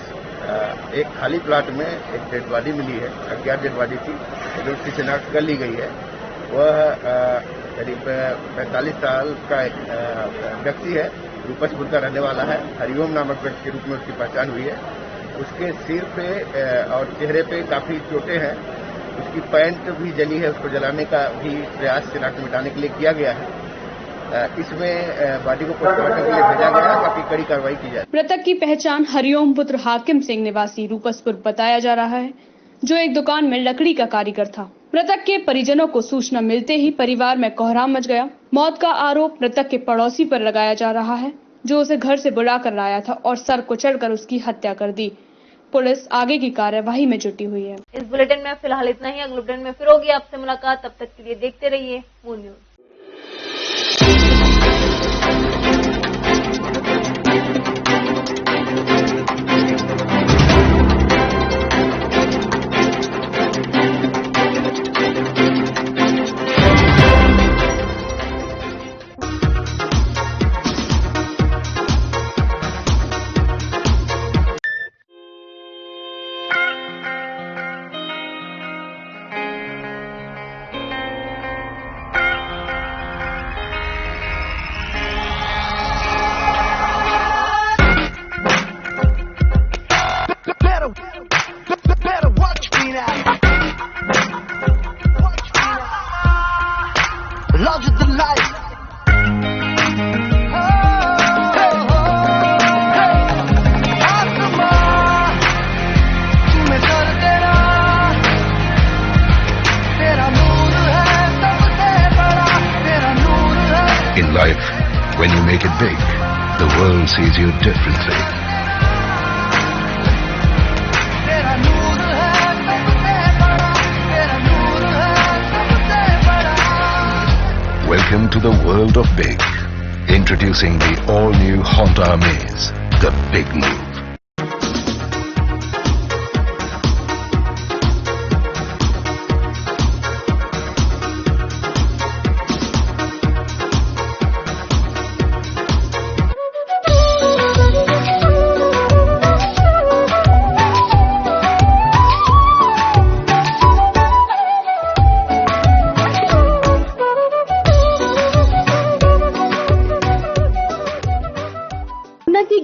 एक खाली प्लाट में एक डेड बॉडी मिली है। अज्ञात डेड बॉडी थी, जो उसकी शिनाख्त कर ली गई है। वह करीब 45 साल का एक व्यक्ति है, रूपसपुर का रहने वाला है। हरिओम नामक व्यक्ति के रूप में उसकी पहचान हुई है। उसके सिर पे और चेहरे पे काफी चोटें हैं। उसकी पैंट भी जली है, उसको जलाने का भी प्रयास शिनाख्त मिटाने के लिए किया गया है। इसमें बॉडी को पोस्टमार्टम के लिए भेजा गया है ताकि कड़ी कार्रवाई की जाए। मृतक की पहचान हरिओम पुत्र हाकिम सिंह निवासी रूपसपुर बताया जा रहा है, जो एक दुकान में लकड़ी का कारीगर था। मृतक के परिजनों को सूचना मिलते ही परिवार में कोहराम मच गया। मौत का आरोप मृतक के पड़ोसी पर लगाया जा रहा है, जो उसे घर से बुला कर लाया था और सर कुचलकर उसकी हत्या कर दी। पुलिस आगे की कार्यवाही में जुटी हुई है। इस बुलेटिन में फिलहाल इतना ही। अगले बुलेटिन में फिर होगी आपसे मुलाकात, तब तक के लिए देखते रहिए moon news. Larger than life. In life, when you make it big, the world sees you differently. Welcome to the world of big. Introducing the all-new Honda Amaze, the big move.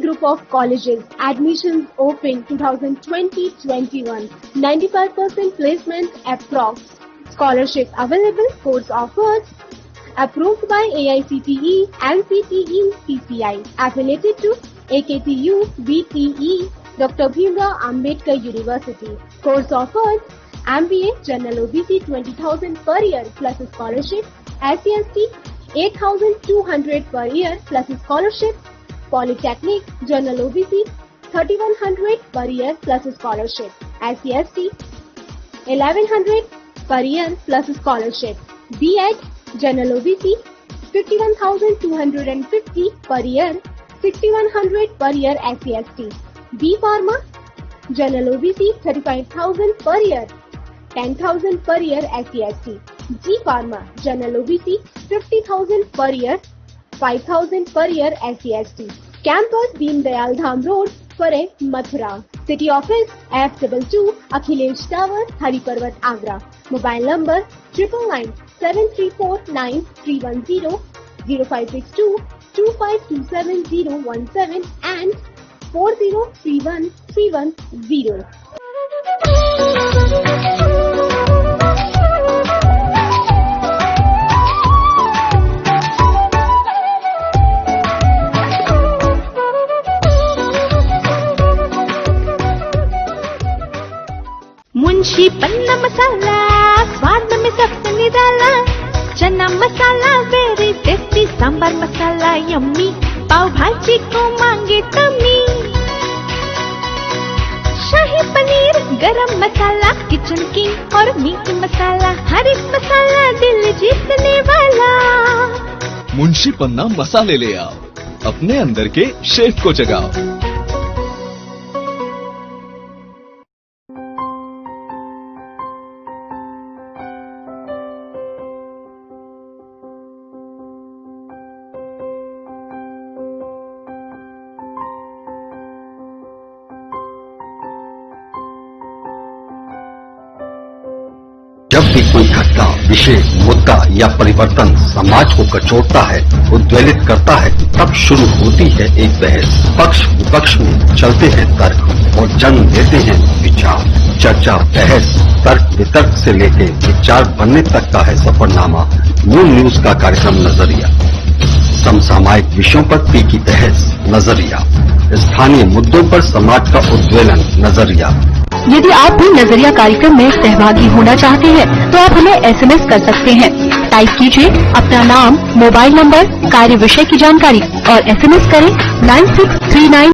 Group of colleges admissions open 2020-21, 95% placement approx. Scholarship available, course offers, approved by AICTE, NCTE, PCI, affiliated to AKTU, BTE, Dr. Bhimrao Ambedkar University. Course offers, MBA General OBC 20,000 per year plus a scholarship, SCST 8,200 per year plus a scholarship, Polytechnic General OBC 3,100 per year plus a scholarship, SCST 1,100 per year plus a scholarship, B.Ed General OBC 51,250 per year, 6,100 per year SCST, B Pharma General OBC 35,000 per year, 10,000 per year SCST, G Pharma General OBC 50,000 per year, 5,000 per year SCST. Campus Deen Dayal Dham Road, Pare, Mathura. City Office F22 Akhilesh Tower, Hariparvat, Agra. Mobile number 999 734 9310 0562 2527 017 and 4031 310. Munshi पन्ना मसाला, स्वाद में सबसे निराला। चना मसाला वेरी टेस्टी, सांबर मसाला यम्मी, पाव भाजी को मांगे तमी। शाही पनीर गरम मसाला, किचन किंग और मीट मसाला, हर एक मसाला दिल जीतने वाला। मुंशी पन्ना मसाले ले आओ, अपने अंदर के शेफ को जगाओ। जब भी कोई घटना, विषय, मुद्दा या परिवर्तन समाज को कचोटता है, उद्वेलित करता है, तब शुरू होती है एक बहस। पक्ष विपक्ष में चलते हैं तर्क और जन्म लेते हैं विचार। चर्चा, बहस, तर्क वितर्क से लेकर विचार बनने तक का है सफरनामा मून न्यूज का कार्यक्रम नजरिया। समसामयिक विषयों पर तीखी बहस, नजरिया। स्थानीय मुद्दों पर समाज का उद्वेलन, नजरिया। यदि आप भी नजरिया कार्यक्रम में सहभागी होना चाहते हैं तो आप हमें SMS कर सकते हैं। टाइप कीजिए अपना नाम, मोबाइल नंबर, कार्य विषय की जानकारी और SMS करें 9639।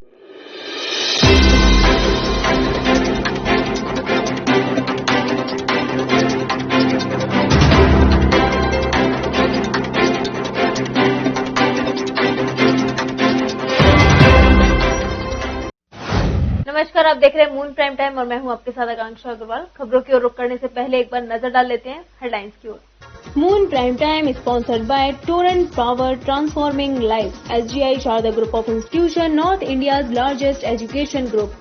नमस्कार, आप देख रहे हैं मून प्राइम टाइम और मैं हूं आपके साथ आकांक्षा अग्रवाल। खबरों की ओर रुख करने से पहले एक बार नजर डाल लेते हैं हेडलाइंस की ओर। Moon prime time sponsored by Torrent Power transforming life, SGI Sharda group of institution, North India's largest education group,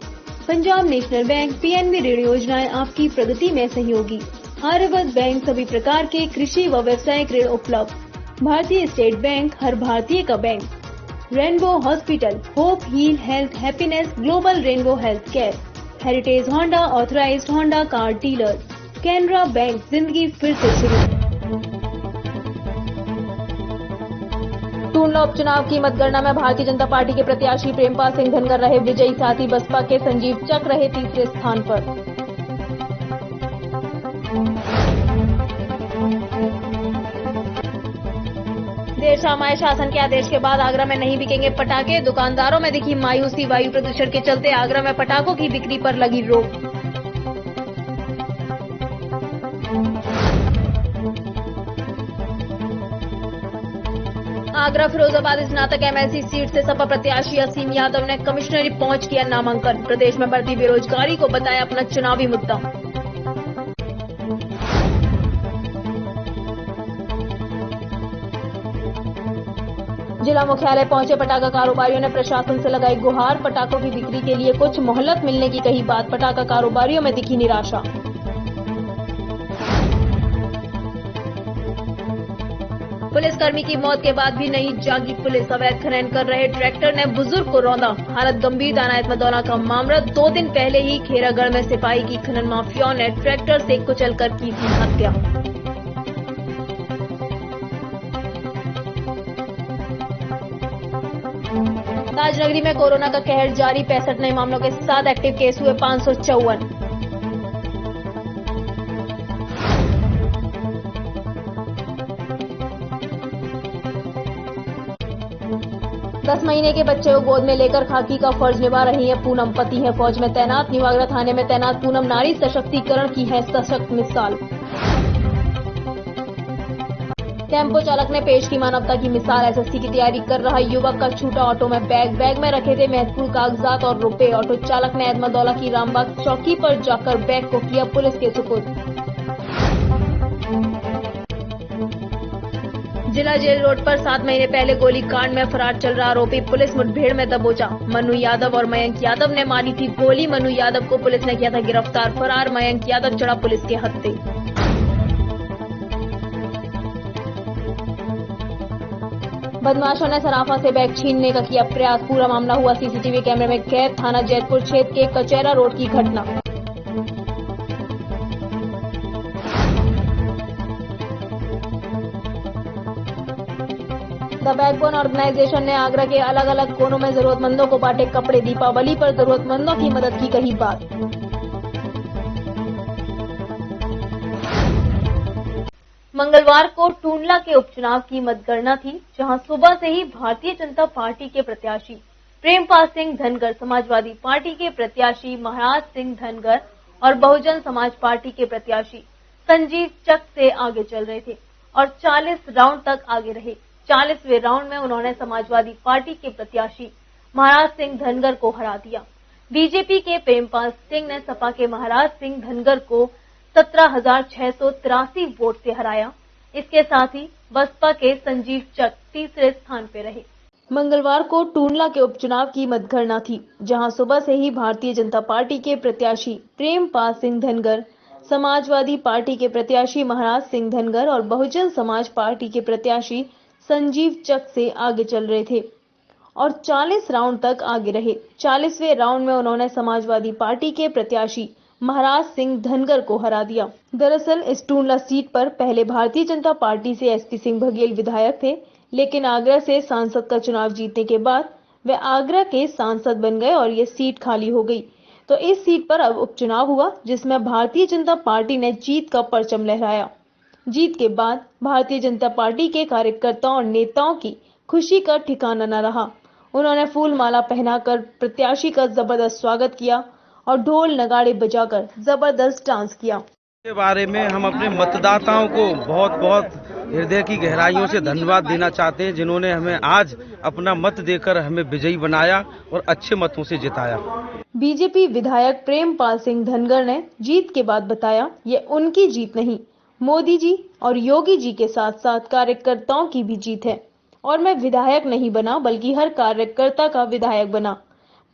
Punjab National Bank, PNB ऋण योजनाएं आपकी प्रगति में सहयोगी, आर्यवर्त बैंक, सभी प्रकार के कृषि व व्यावसायिक ऋण उपलब्ध, भारतीय स्टेट बैंक, हर भारतीय का bank, rainbow hospital, hope heal health happiness, global rainbow health care, heritage Honda authorised Honda car dealer, Canara bank, जिंदगी फिर से शुरू। टूंडला उपचुनाव की मतगणना में भारतीय जनता पार्टी के प्रत्याशी प्रेमपाल सिंह धनगर रहे विजयी, साथ ही बसपा के संजीव चक रहे तीसरे स्थान पर। देर शाम आए शासन के आदेश के बाद आगरा में नहीं बिकेंगे पटाखे, दुकानदारों में दिखी मायूसी। वायु प्रदूषण के चलते आगरा में पटाखों की बिक्री पर लगी रोक। आगरा फिरोजाबाद स्नातक MLC सीट से सपा प्रत्याशी असीम यादव ने कमिश्नरी पहुंच किया नामांकन। प्रदेश में बढ़ती बेरोजगारी को बताया अपना चुनावी मुद्दा। जिला मुख्यालय पहुंचे पटाखा कारोबारियों ने प्रशासन से लगाई गुहार। पटाखों की बिक्री के लिए कुछ मोहलत मिलने की कही बात। पटाखा कारोबारियों में दिखी निराशा। पुलिसकर्मी की मौत के बाद भी नहीं जागी पुलिस। अवैध खनन कर रहे ट्रैक्टर ने बुजुर्ग को रौंदा, हालत गंभीर। दानायत मदौला का मामला 2 दिन पहले ही खेरागढ़ में सिपाही की खनन माफियाओं ने ट्रैक्टर से कुचलकर की थी हत्या। राजनगरी में कोरोना का कहर जारी। 65 नए मामलों के साथ एक्टिव केस हुए 554। दस महीने के बच्चे को गोद में लेकर खाकी का फर्ज निभा रही है पूनम। पति है फौज में तैनात। निवागरा थाने में तैनात पूनम नारी सशक्तिकरण की है सशक्त मिसाल। टेम्पो चालक ने पेश की मानवता की मिसाल। SSC की तैयारी कर रहा युवक का छूटा ऑटो में बैग में रखे थे महत्वपूर्ण कागजात और रुपए। ऑटो चालक ने अहमदौला की रामबाग चौकी पर जाकर बैग को किया पुलिस के सुपुर्द। जिला जेल रोड पर 7 महीने पहले गोलीकांड में फरार चल रहा आरोपी पुलिस मुठभेड़ में दबोचा। मनु यादव और मयंक यादव ने मारी थी गोली। मनु यादव को पुलिस ने किया था गिरफ्तार। फरार मयंक यादव चढ़ा पुलिस के हत्थे। बदमाशों ने सराफा से बैग छीनने का किया प्रयास। पूरा मामला हुआ CCTV कैमरे में कैद। थाना जैतपुर क्षेत्र के कचेरा रोड की घटना। द बैकबोन ऑर्गेनाइजेशन ने आगरा के अलग अलग कोनों में जरूरतमंदों को बांटे कपड़े। दीपावली पर जरूरतमंदों की मदद की कही बात। मंगलवार को टूंडला के उपचुनाव की मतगणना थी, जहां सुबह से ही भारतीय जनता पार्टी के प्रत्याशी प्रेमपाल सिंह धनगर, समाजवादी पार्टी के प्रत्याशी महाराज सिंह धनगर और बहुजन समाज पार्टी के प्रत्याशी संजीव चक से आगे चल रहे थे और 40 राउंड तक आगे रहे। 40वें राउंड में उन्होंने समाजवादी पार्टी के प्रत्याशी महाराज सिंह धनगर को हरा दिया। बीजेपी के प्रेमपाल सिंह ने सपा के महाराज सिंह धनगर को 17,683 वोट से हराया। इसके साथ ही बसपा के संजीव चक तीसरे स्थान पर रहे। मंगलवार को टूंडला के उपचुनाव की मतगणना थी, जहां सुबह से ही भारतीय जनता पार्टी के प्रत्याशी प्रेमपाल सिंह धनगर, समाजवादी पार्टी के प्रत्याशी महाराज सिंह धनगर और बहुजन समाज पार्टी के प्रत्याशी संजीव चक से आगे चल रहे थे और 40 राउंड तक आगे रहे। 40वें राउंड में उन्होंने समाजवादी पार्टी के प्रत्याशी महाराज सिंह धनगर को हरा दिया। दरअसल इस टूंडला सीट पर पहले भारतीय जनता पार्टी से एसपी सिंह बघेल विधायक थे, लेकिन आगरा से सांसद का चुनाव जीतने के बाद वे आगरा के सांसद बन गए और ये सीट खाली हो गई। तो इस सीट पर अब उपचुनाव हुआ, जिसमें भारतीय जनता पार्टी ने जीत का परचम लहराया। जीत के बाद भारतीय जनता पार्टी के कार्यकर्ताओं और नेताओं की खुशी का ठिकाना न रहा। उन्होंने फूल माला पहनाकर प्रत्याशी का जबरदस्त स्वागत किया और ढोल नगाड़े बजाकर जबरदस्त डांस किया। के बारे में हम अपने मतदाताओं को बहुत बहुत हृदय की गहराइयों से धन्यवाद देना चाहते हैं, जिन्होंने हमें आज अपना मत देकर हमें विजयी बनाया और अच्छे मतों से जिताया। बीजेपी विधायक प्रेमपाल सिंह धनगर ने जीत के बाद बताया, ये उनकी जीत नहीं, मोदी जी और योगी जी के साथ साथ कार्यकर्ताओं की भी जीत है और मैं विधायक नहीं बना बल्कि हर कार्यकर्ता का विधायक बना।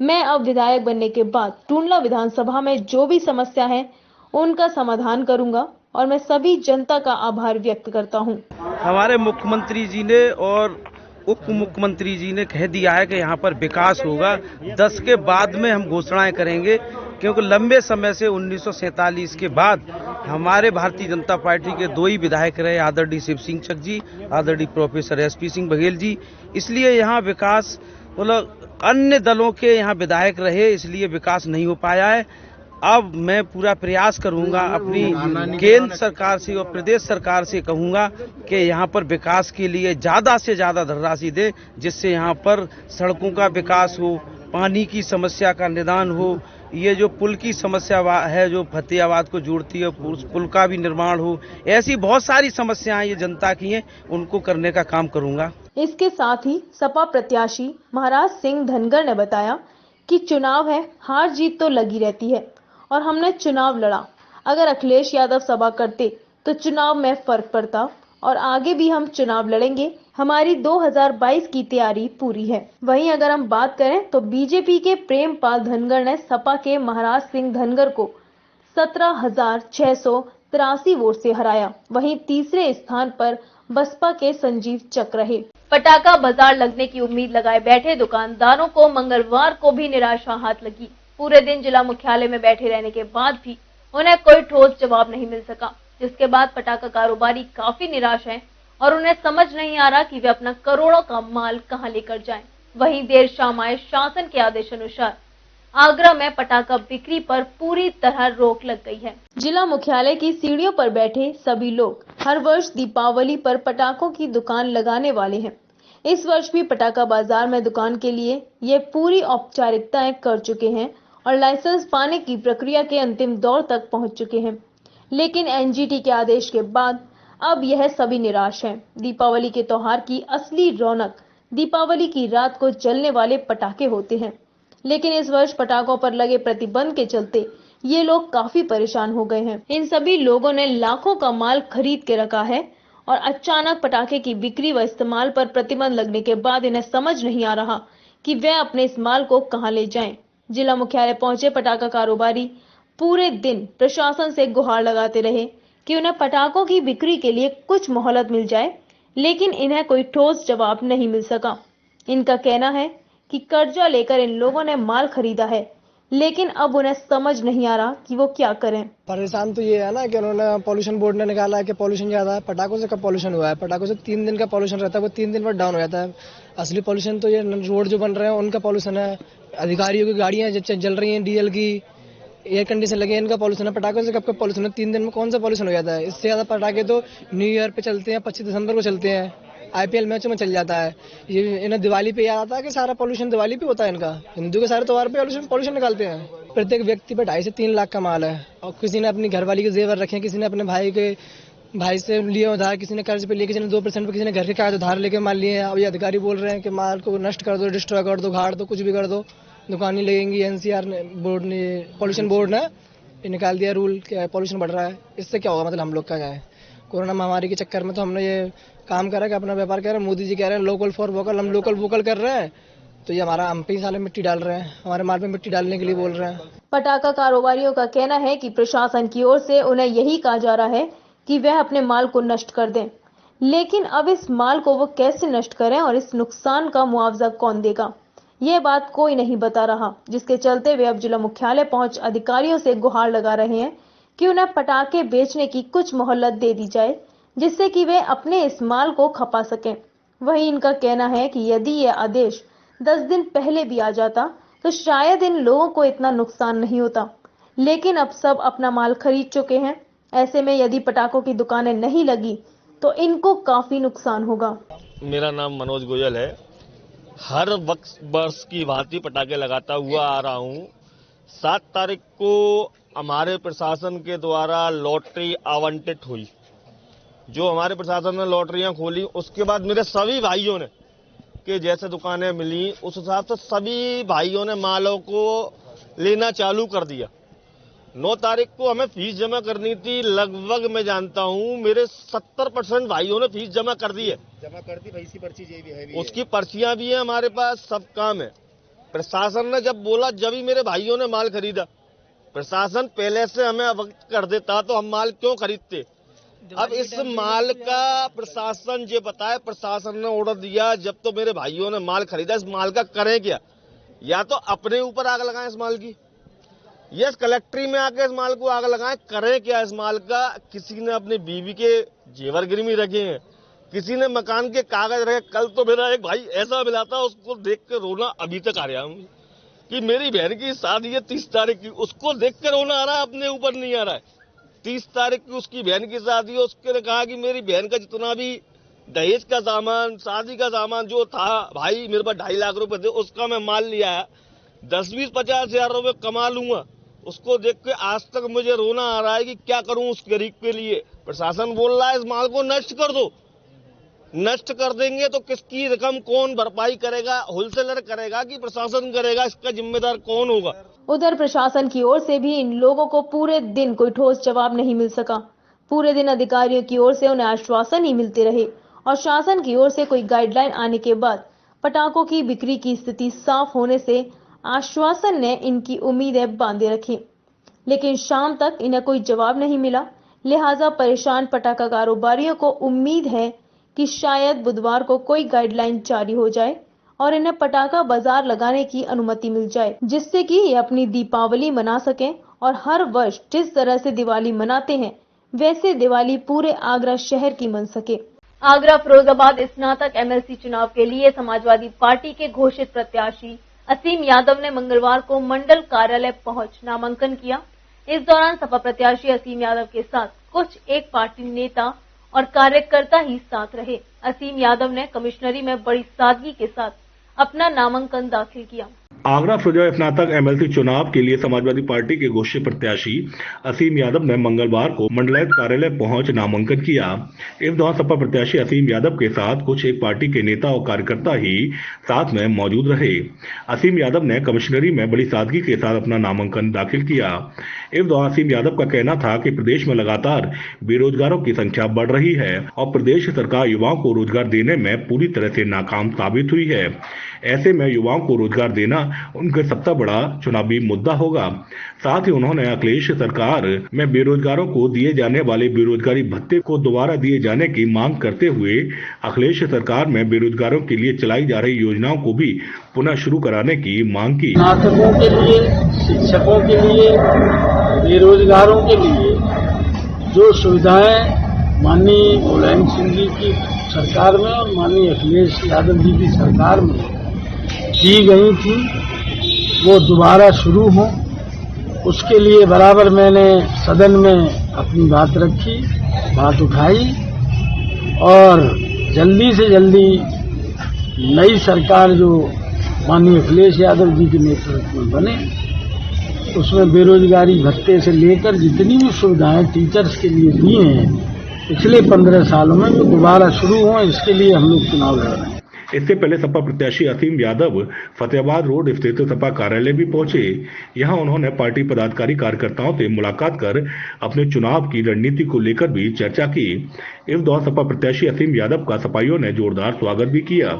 मैं अब विधायक बनने के बाद टूंडला विधानसभा में जो भी समस्या है उनका समाधान करूंगा और मैं सभी जनता का आभार व्यक्त करता हूं। हमारे मुख्यमंत्री जी ने और उप मुख्यमंत्री जी ने कह दिया है कि यहाँ पर विकास होगा। 10 के बाद में हम घोषणाएं करेंगे, क्योंकि लंबे समय से 1947 के बाद हमारे भारतीय जनता पार्टी के 2 ही विधायक रहे, आदरणीय शिव सिंह चक जी, आदरणीय प्रोफेसर एसपी सिंह बघेल जी। इसलिए यहाँ विकास मतलब अन्य दलों के यहाँ विधायक रहे, इसलिए विकास नहीं हो पाया है। अब मैं पूरा प्रयास करूंगा, अपनी केंद्र सरकार से और प्रदेश सरकार से कहूंगा कि यहाँ पर विकास के लिए ज्यादा से ज्यादा धनराशि दे, जिससे यहाँ पर सड़कों का विकास हो, पानी की समस्या का निदान हो, ये जो पुल की समस्या है जो फतेहाबाद को जोड़ती है, पुल का भी निर्माण हो। ऐसी बहुत सारी समस्याएं ये जनता की हैं, उनको करने का काम करूंगा। इसके साथ ही सपा प्रत्याशी महाराज सिंह धनगर ने बताया कि चुनाव है, हार जीत तो लगी रहती है और हमने चुनाव लड़ा। अगर अखिलेश यादव सभा करते तो चुनाव में फर्क पड़ता और आगे भी हम चुनाव लड़ेंगे। हमारी 2022 की तैयारी पूरी है। वहीं अगर हम बात करें तो बीजेपी के प्रेमपाल धनगर ने सपा के महाराज सिंह धनगर को 17,683 वोट से हराया। वहीं तीसरे स्थान पर बसपा के संजीव चक रहे। पटाखा बाजार लगने की उम्मीद लगाए बैठे दुकानदारों को मंगलवार को भी निराशा हाथ लगी। पूरे दिन जिला मुख्यालय में बैठे रहने के बाद भी उन्हें कोई ठोस जवाब नहीं मिल सका, जिसके बाद पटाखा कारोबारी काफी निराश हैं और उन्हें समझ नहीं आ रहा कि वे अपना करोड़ों का माल कहां लेकर जाएं। वहीं देर शाम आए शासन के आदेश अनुसार आगरा में पटाखा बिक्री पर पूरी तरह रोक लग गई है। जिला मुख्यालय की सीढ़ियों पर बैठे सभी लोग हर वर्ष दीपावली पर पटाखों की दुकान लगाने वाले हैं। इस वर्ष भी पटाखा बाजार में दुकान के लिए ये पूरी औपचारिकताएं कर चुके हैं और लाइसेंस पाने की प्रक्रिया के अंतिम दौर तक पहुंच चुके हैं, लेकिन एनजीटी के आदेश के बाद अब यह सभी निराश हैं। दीपावली के त्योहार की असली रौनक दीपावली की रात को जलने वाले पटाखे होते हैं, लेकिन इस वर्ष पटाखों पर लगे प्रतिबंध के चलते ये लोग काफी परेशान हो गए हैं। इन सभी लोगों ने लाखों का माल खरीद के रखा है और अचानक पटाखे की बिक्री व इस्तेमाल पर प्रतिबंध लगने के बाद इन्हें समझ नहीं आ रहा कि वे अपने इस माल को कहां ले जाएं। जिला मुख्यालय पहुंचे पटाखा कारोबारी पूरे दिन प्रशासन से गुहार लगाते रहे कि उन्हें पटाखों की बिक्री के लिए कुछ मोहलत मिल जाए, लेकिन इन्हें कोई ठोस जवाब नहीं मिल सका। इनका कहना है कि कर्जा लेकर इन लोगों ने माल खरीदा है, लेकिन अब उन्हें समझ नहीं आ रहा कि वो क्या करें। परेशान तो ये है ना कि उन्होंने पॉल्यूशन बोर्ड ने निकाला है कि पॉल्यूशन ज्यादा है। पटाखों से कब पॉल्यूशन हुआ है? पटाखों से 3 दिन का पॉल्यूशन रहता है, वो 3 दिन बाद डाउन हो जाता है। असली पॉल्यूशन तो ये रोड जो बन रहे हैं उनका पॉल्यूशन है, अधिकारियों की गाड़ियां जल रही हैं डीजल की, एयर कंडीशन लगे इनका पॉल्यूशन है। पटाखों से कब पॉल्यूशन है? 3 दिन में कौन सा पॉल्यूशन हो जाता है? इससे ज्यादा पटाखे तो न्यू ईयर पे चलते हैं, 25 दिसंबर को चलते हैं, आईपीएल मैचों में चल जाता है। ये इन्हें दिवाली पे याद आता है कि सारा पॉल्यूशन दिवाली पे होता है। इनका हिंदू के सारे त्योहार पे पॉल्यूशन निकालते हैं। प्रत्येक व्यक्ति पर 2.5 से 3 लाख का माल है और किसी ने अपनी घरवाली के जेवर रखे हैं, किसी ने अपने भाई से लिए उधार, किसी ने कर्ज पे लिए, किसी ने 2% पे, किसी ने घर के कागज उधार लेके माल लिए हैं। अब ये अधिकारी बोल रहे हैं कि माल को नष्ट कर दो, डिस्ट्रॉय कर दो, गाड़ दो, कुछ भी कर दो, दुकानें लगेंगी। एनसीआर ने पॉल्यूशन बोर्ड ने ये निकाल दिया रूल कि पॉल्यूशन बढ़ रहा है। इससे क्या होगा, मतलब हम लोग का क्या है। कोरोना महामारी के चक्कर में तो हमने ये काम करा कि अपना व्यापार कर रहे हैं। मोदी जी कह रहे हैं लोकल फॉर वोकल, हम लोकल वोकल कर रहे हैं, तो ये हमारा हम पे ही साले मिट्टी डाल रहे हैं, हमारे माल पे मिट्टी डालने के लिए बोल रहे हैं। पटाखा कारोबारियों का कहना है कि प्रशासन की ओर से उन्हें यही कहा जा रहा है कि वह अपने माल को नष्ट कर दें, लेकिन अब इस माल को वो कैसे नष्ट करें और इस नुकसान का मुआवजा कौन देगा, ये बात कोई नहीं बता रहा, जिसके चलते वे अब जिला मुख्यालय पहुंच अधिकारियों से गुहार लगा रहे हैं कि उन्हें पटाखे बेचने की कुछ मोहलत दे दी जाए, जिससे कि वे अपने इस माल को खपा सकें। वहीं इनका कहना है कि यदि यह आदेश 10 दिन पहले भी आ जाता तो शायद इन लोगों को इतना नुकसान नहीं होता, लेकिन अब सब अपना माल खरीद चुके हैं। ऐसे में यदि पटाखों की दुकानें नहीं लगी तो इनको काफी नुकसान होगा। मेरा नाम मनोज गोयल है। हर वर्ष की भांति पटाखे लगाता हुआ आ रहा हूँ। 7 तारीख को हमारे प्रशासन के द्वारा लॉटरी आवंटित हुई। जो हमारे प्रशासन ने लॉटरियां खोली, उसके बाद मेरे सभी भाइयों ने कि जैसे दुकानें मिली उस हिसाब से सभी भाइयों ने मालों को लेना चालू कर दिया। 9 तारीख को हमें फीस जमा करनी थी। लगभग मैं जानता हूँ मेरे 70% भाइयों ने फीस जमा कर दी है। जमा कर दी, वैसी पर्ची भी उसकी पर्चियां भी है हमारे पास, सब काम है। प्रशासन ने जब बोला, जब ही मेरे भाइयों ने माल खरीदा। प्रशासन पहले से हमें अवगत कर देता तो हम माल क्यों खरीदते। अब इस माल का प्रशासन ये बताए, प्रशासन ने ऑर्डर दिया, जब तो मेरे भाइयों ने माल खरीदा, इस माल का करें क्या। या तो अपने ऊपर आग लगाएं इस माल की, यस कलेक्ट्री में आके इस माल को आग लगाएं, करें क्या इस माल का। किसी ने अपनी बीवी के जेवर गिरवी रखे हैं, किसी ने मकान के कागज रखे। कल तो मेरा एक भाई ऐसा मिला था, उसको देख के रोना अभी तक आ रहा है कि मेरी बहन की शादी है 30 तारीख की, उसको देख के रोना आ रहा है, अपने ऊपर नहीं आ रहा है। 30 तारीख की उसकी बहन की शादी है, उसने कहा कि मेरी बहन का जितना भी दहेज का सामान, शादी का सामान जो था, भाई मेरे पास 2.5 लाख रुपए थे, उसका मैं माल लिया है, 10-20-50 हजार रुपए कमा लूंगा। उसको देख के आज तक मुझे रोना आ रहा है कि क्या करूं उस गरीब के लिए। प्रशासन बोल रहा है इस माल को नष्ट कर दो। नष्ट कर देंगे तो किसकी रकम कौन भरपाई करेगा, होलसेलर करेगा कि प्रशासन करेगा, इसका जिम्मेदार कौन होगा। उधर प्रशासन की ओर से भी इन लोगों को पूरे दिन कोई ठोस जवाब नहीं मिल सका। पूरे दिन अधिकारियों की ओर से उन्हें आश्वासन ही मिलते रहे और शासन की ओर से कोई गाइडलाइन आने के बाद पटाखों की बिक्री की स्थिति साफ होने से आश्वासन ने इनकी उम्मीदें बांधे रखी, लेकिन शाम तक इन्हें कोई जवाब नहीं मिला। लिहाजा परेशान पटाखा कारोबारियों को उम्मीद है कि शायद बुधवार को कोई गाइडलाइन जारी हो जाए और इन्हें पटाखा बाजार लगाने की अनुमति मिल जाए, जिससे कि ये अपनी दीपावली मना सकें और हर वर्ष जिस तरह से दिवाली मनाते हैं वैसे दिवाली पूरे आगरा शहर की मन सके। आगरा फिरोजाबाद स्नातक एमएलसी चुनाव के लिए समाजवादी पार्टी के घोषित प्रत्याशी असीम यादव ने मंगलवार को मंडल कार्यालय पहुंच नामांकन किया। इस दौरान सपा प्रत्याशी असीम यादव के साथ कुछ एक पार्टी नेता और कार्यकर्ता ही साथ रहे। असीम यादव ने कमिश्नरी में बड़ी सादगी के साथ अपना नामांकन दाखिल किया। आगरा फिरोजाबाद स्नातक एमएलसी चुनाव के लिए समाजवादी पार्टी के घोषित प्रत्याशी असीम यादव ने मंगलवार को मंडलायुक्त कार्यालय पहुंच नामांकन किया। इस दौरान सपा प्रत्याशी असीम यादव के साथ कुछ एक पार्टी के नेता और कार्यकर्ता ही साथ में मौजूद रहे। असीम यादव ने कमिश्नरी में बड़ी सादगी के साथ अपना नामांकन दाखिल किया। इस दौरान असीम यादव का कहना था कि प्रदेश में लगातार बेरोजगारों की संख्या बढ़ रही है और प्रदेश सरकार युवाओं को रोजगार देने में पूरी तरह से नाकाम साबित हुई है। ऐसे में युवाओं को रोजगार देना उनका सबसे बड़ा चुनावी मुद्दा होगा। साथ ही उन्होंने अखिलेश सरकार में बेरोजगारों को दिए जाने वाले बेरोजगारी भत्ते को दोबारा दिए जाने की मांग करते हुए अखिलेश सरकार में बेरोजगारों के लिए चलाई जा रही योजनाओं को भी पुनः शुरू कराने की मांग की। स्नातकों के लिए, शिक्षकों के लिए, बेरोजगारों के लिए जो सुविधाएं माननीय मुलायम सिंह जी की सरकार में और माननीय अखिलेश यादव जी की सरकार में दी गई थी वो दोबारा शुरू हो, उसके लिए बराबर मैंने सदन में अपनी बात रखी, बात उठाई और जल्दी से जल्दी नई सरकार जो माननीय अखिलेश यादव जी के नेतृत्व में बने उसमें बेरोजगारी भत्ते से लेकर जितनी भी सुविधाएं टीचर्स के लिए दी हैं पिछले 15 सालों में वो दोबारा शुरू हों, इसके लिए हम लोग चुनाव लड़ रहे हैं। इससे पहले सपा प्रत्याशी असीम यादव फतेहाबाद रोड स्थित सपा कार्यालय भी पहुंचे। यहां उन्होंने पार्टी पदाधिकारी कार्यकर्ताओं से मुलाकात कर अपने चुनाव की रणनीति को लेकर भी चर्चा की। इस दौरान सपा प्रत्याशी असीम यादव का सपाइयों ने जोरदार स्वागत भी किया।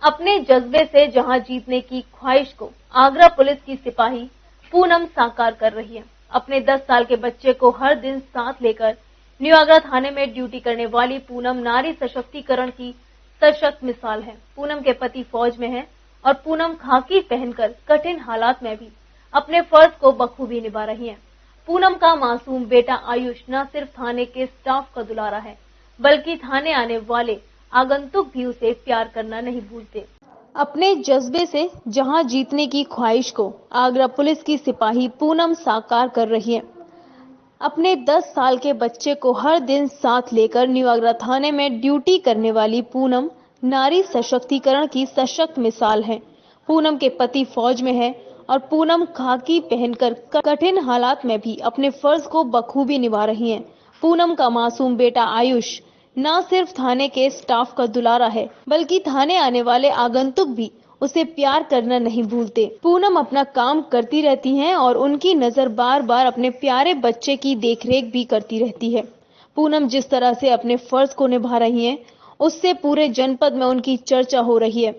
अपने जज्बे से जहां जीतने की ख्वाहिश को आगरा पुलिस की सिपाही पूनम साकार कर रही है। अपने 10 साल के बच्चे को हर दिन साथ लेकर न्यू आगरा थाने में ड्यूटी करने वाली पूनम नारी सशक्तिकरण की सशक्त मिसाल है। पूनम के पति फौज में हैं और पूनम खाकी पहनकर कठिन हालात में भी अपने फर्ज को बखूबी निभा रही हैं। पूनम का मासूम बेटा आयुष न सिर्फ थाने के स्टाफ का दुलारा है, बल्कि थाने आने वाले आगंतुक भी उसे प्यार करना नहीं भूलते। अपने जज्बे से जहां जीतने की ख्वाहिश को आगरा पुलिस की सिपाही पूनम साकार कर रही है। अपने 10 साल के बच्चे को हर दिन साथ लेकर न्यू आगरा थाने में ड्यूटी करने वाली पूनम नारी सशक्तिकरण की सशक्त मिसाल है। पूनम के पति फौज में है और पूनम खाकी पहनकर कठिन हालात में भी अपने फर्ज को बखूबी निभा रही हैं। पूनम का मासूम बेटा आयुष न सिर्फ थाने के स्टाफ का दुलारा है, बल्कि थाने आने वाले आगंतुक भी उसे प्यार करना नहीं भूलते। पूनम अपना काम करती रहती हैं और उनकी नजर बार बार अपने प्यारे बच्चे की देखरेख भी करती रहती है। पूनम जिस तरह से अपने फर्ज को निभा रही हैं, उससे पूरे जनपद में उनकी चर्चा हो रही है।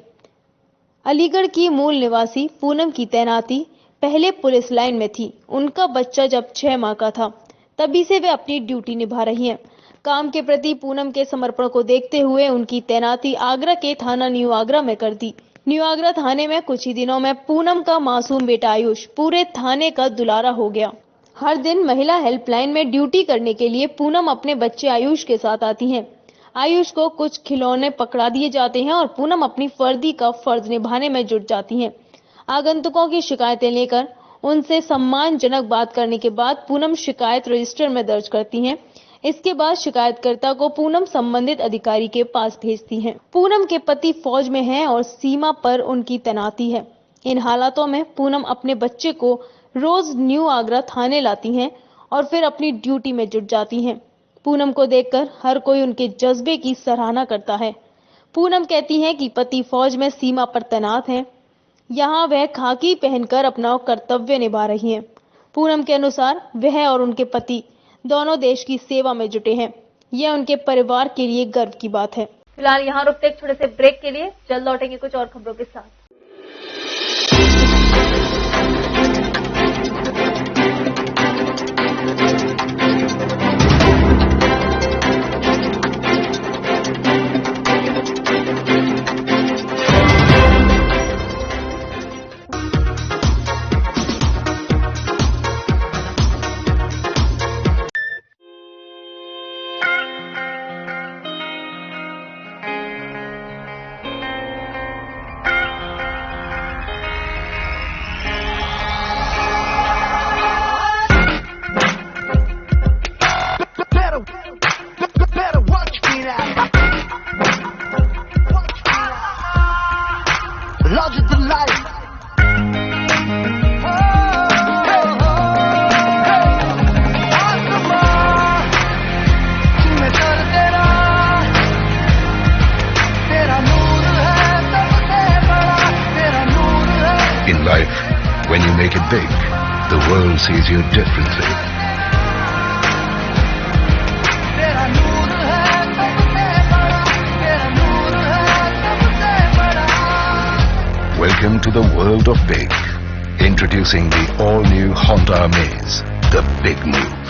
अलीगढ़ की मूल निवासी पूनम की तैनाती पहले पुलिस लाइन में थी। उनका बच्चा जब 6 माह का था, तभी से वे अपनी ड्यूटी निभा रही हैं। काम के प्रति पूनम के समर्पण को देखते हुए उनकी तैनाती आगरा के थाना न्यू आगरा में कर दी। न्यू आगरा थाने में कुछ ही दिनों में पूनम का मासूम बेटा आयुष पूरे थाने का दुलारा हो गया। हर दिन महिला हेल्पलाइन में ड्यूटी करने के लिए पूनम अपने बच्चे आयुष के साथ आती हैं। आयुष को कुछ खिलौने पकड़ा दिए जाते हैं और पूनम अपनी वर्दी का फर्ज निभाने में जुट जाती हैं। आगंतुकों की शिकायतें लेकर उनसे सम्मानजनक बात करने के बाद पूनम शिकायत रजिस्टर में दर्ज करती हैं। इसके बाद शिकायतकर्ता को पूनम संबंधित अधिकारी के पास भेजती हैं। पूनम के पति फौज में हैं और सीमा पर उनकी तैनाती है। इन हालातों में पूनम अपने बच्चे को रोज न्यू आगरा थाने लाती हैं और फिर अपनी ड्यूटी में जुट जाती हैं। पूनम को देखकर हर कोई उनके जज्बे की सराहना करता है। पूनम कहती हैं कि पति फौज में सीमा पर तैनात हैं, यहाँ वह खाकी पहनकर अपना कर्तव्य निभा रही हैं। पूनम के अनुसार वह और उनके पति दोनों देश की सेवा में जुटे हैं। यह उनके परिवार के लिए गर्व की बात है। फिलहाल यहाँ रुकते एक छोटे से ब्रेक के लिए, जल्द लौटेंगे कुछ और खबरों के साथ। Larger than life. In life, when you make it big, the world sees you differently. Welcome to the world of big. Introducing the all-new Honda Amaze, the big move.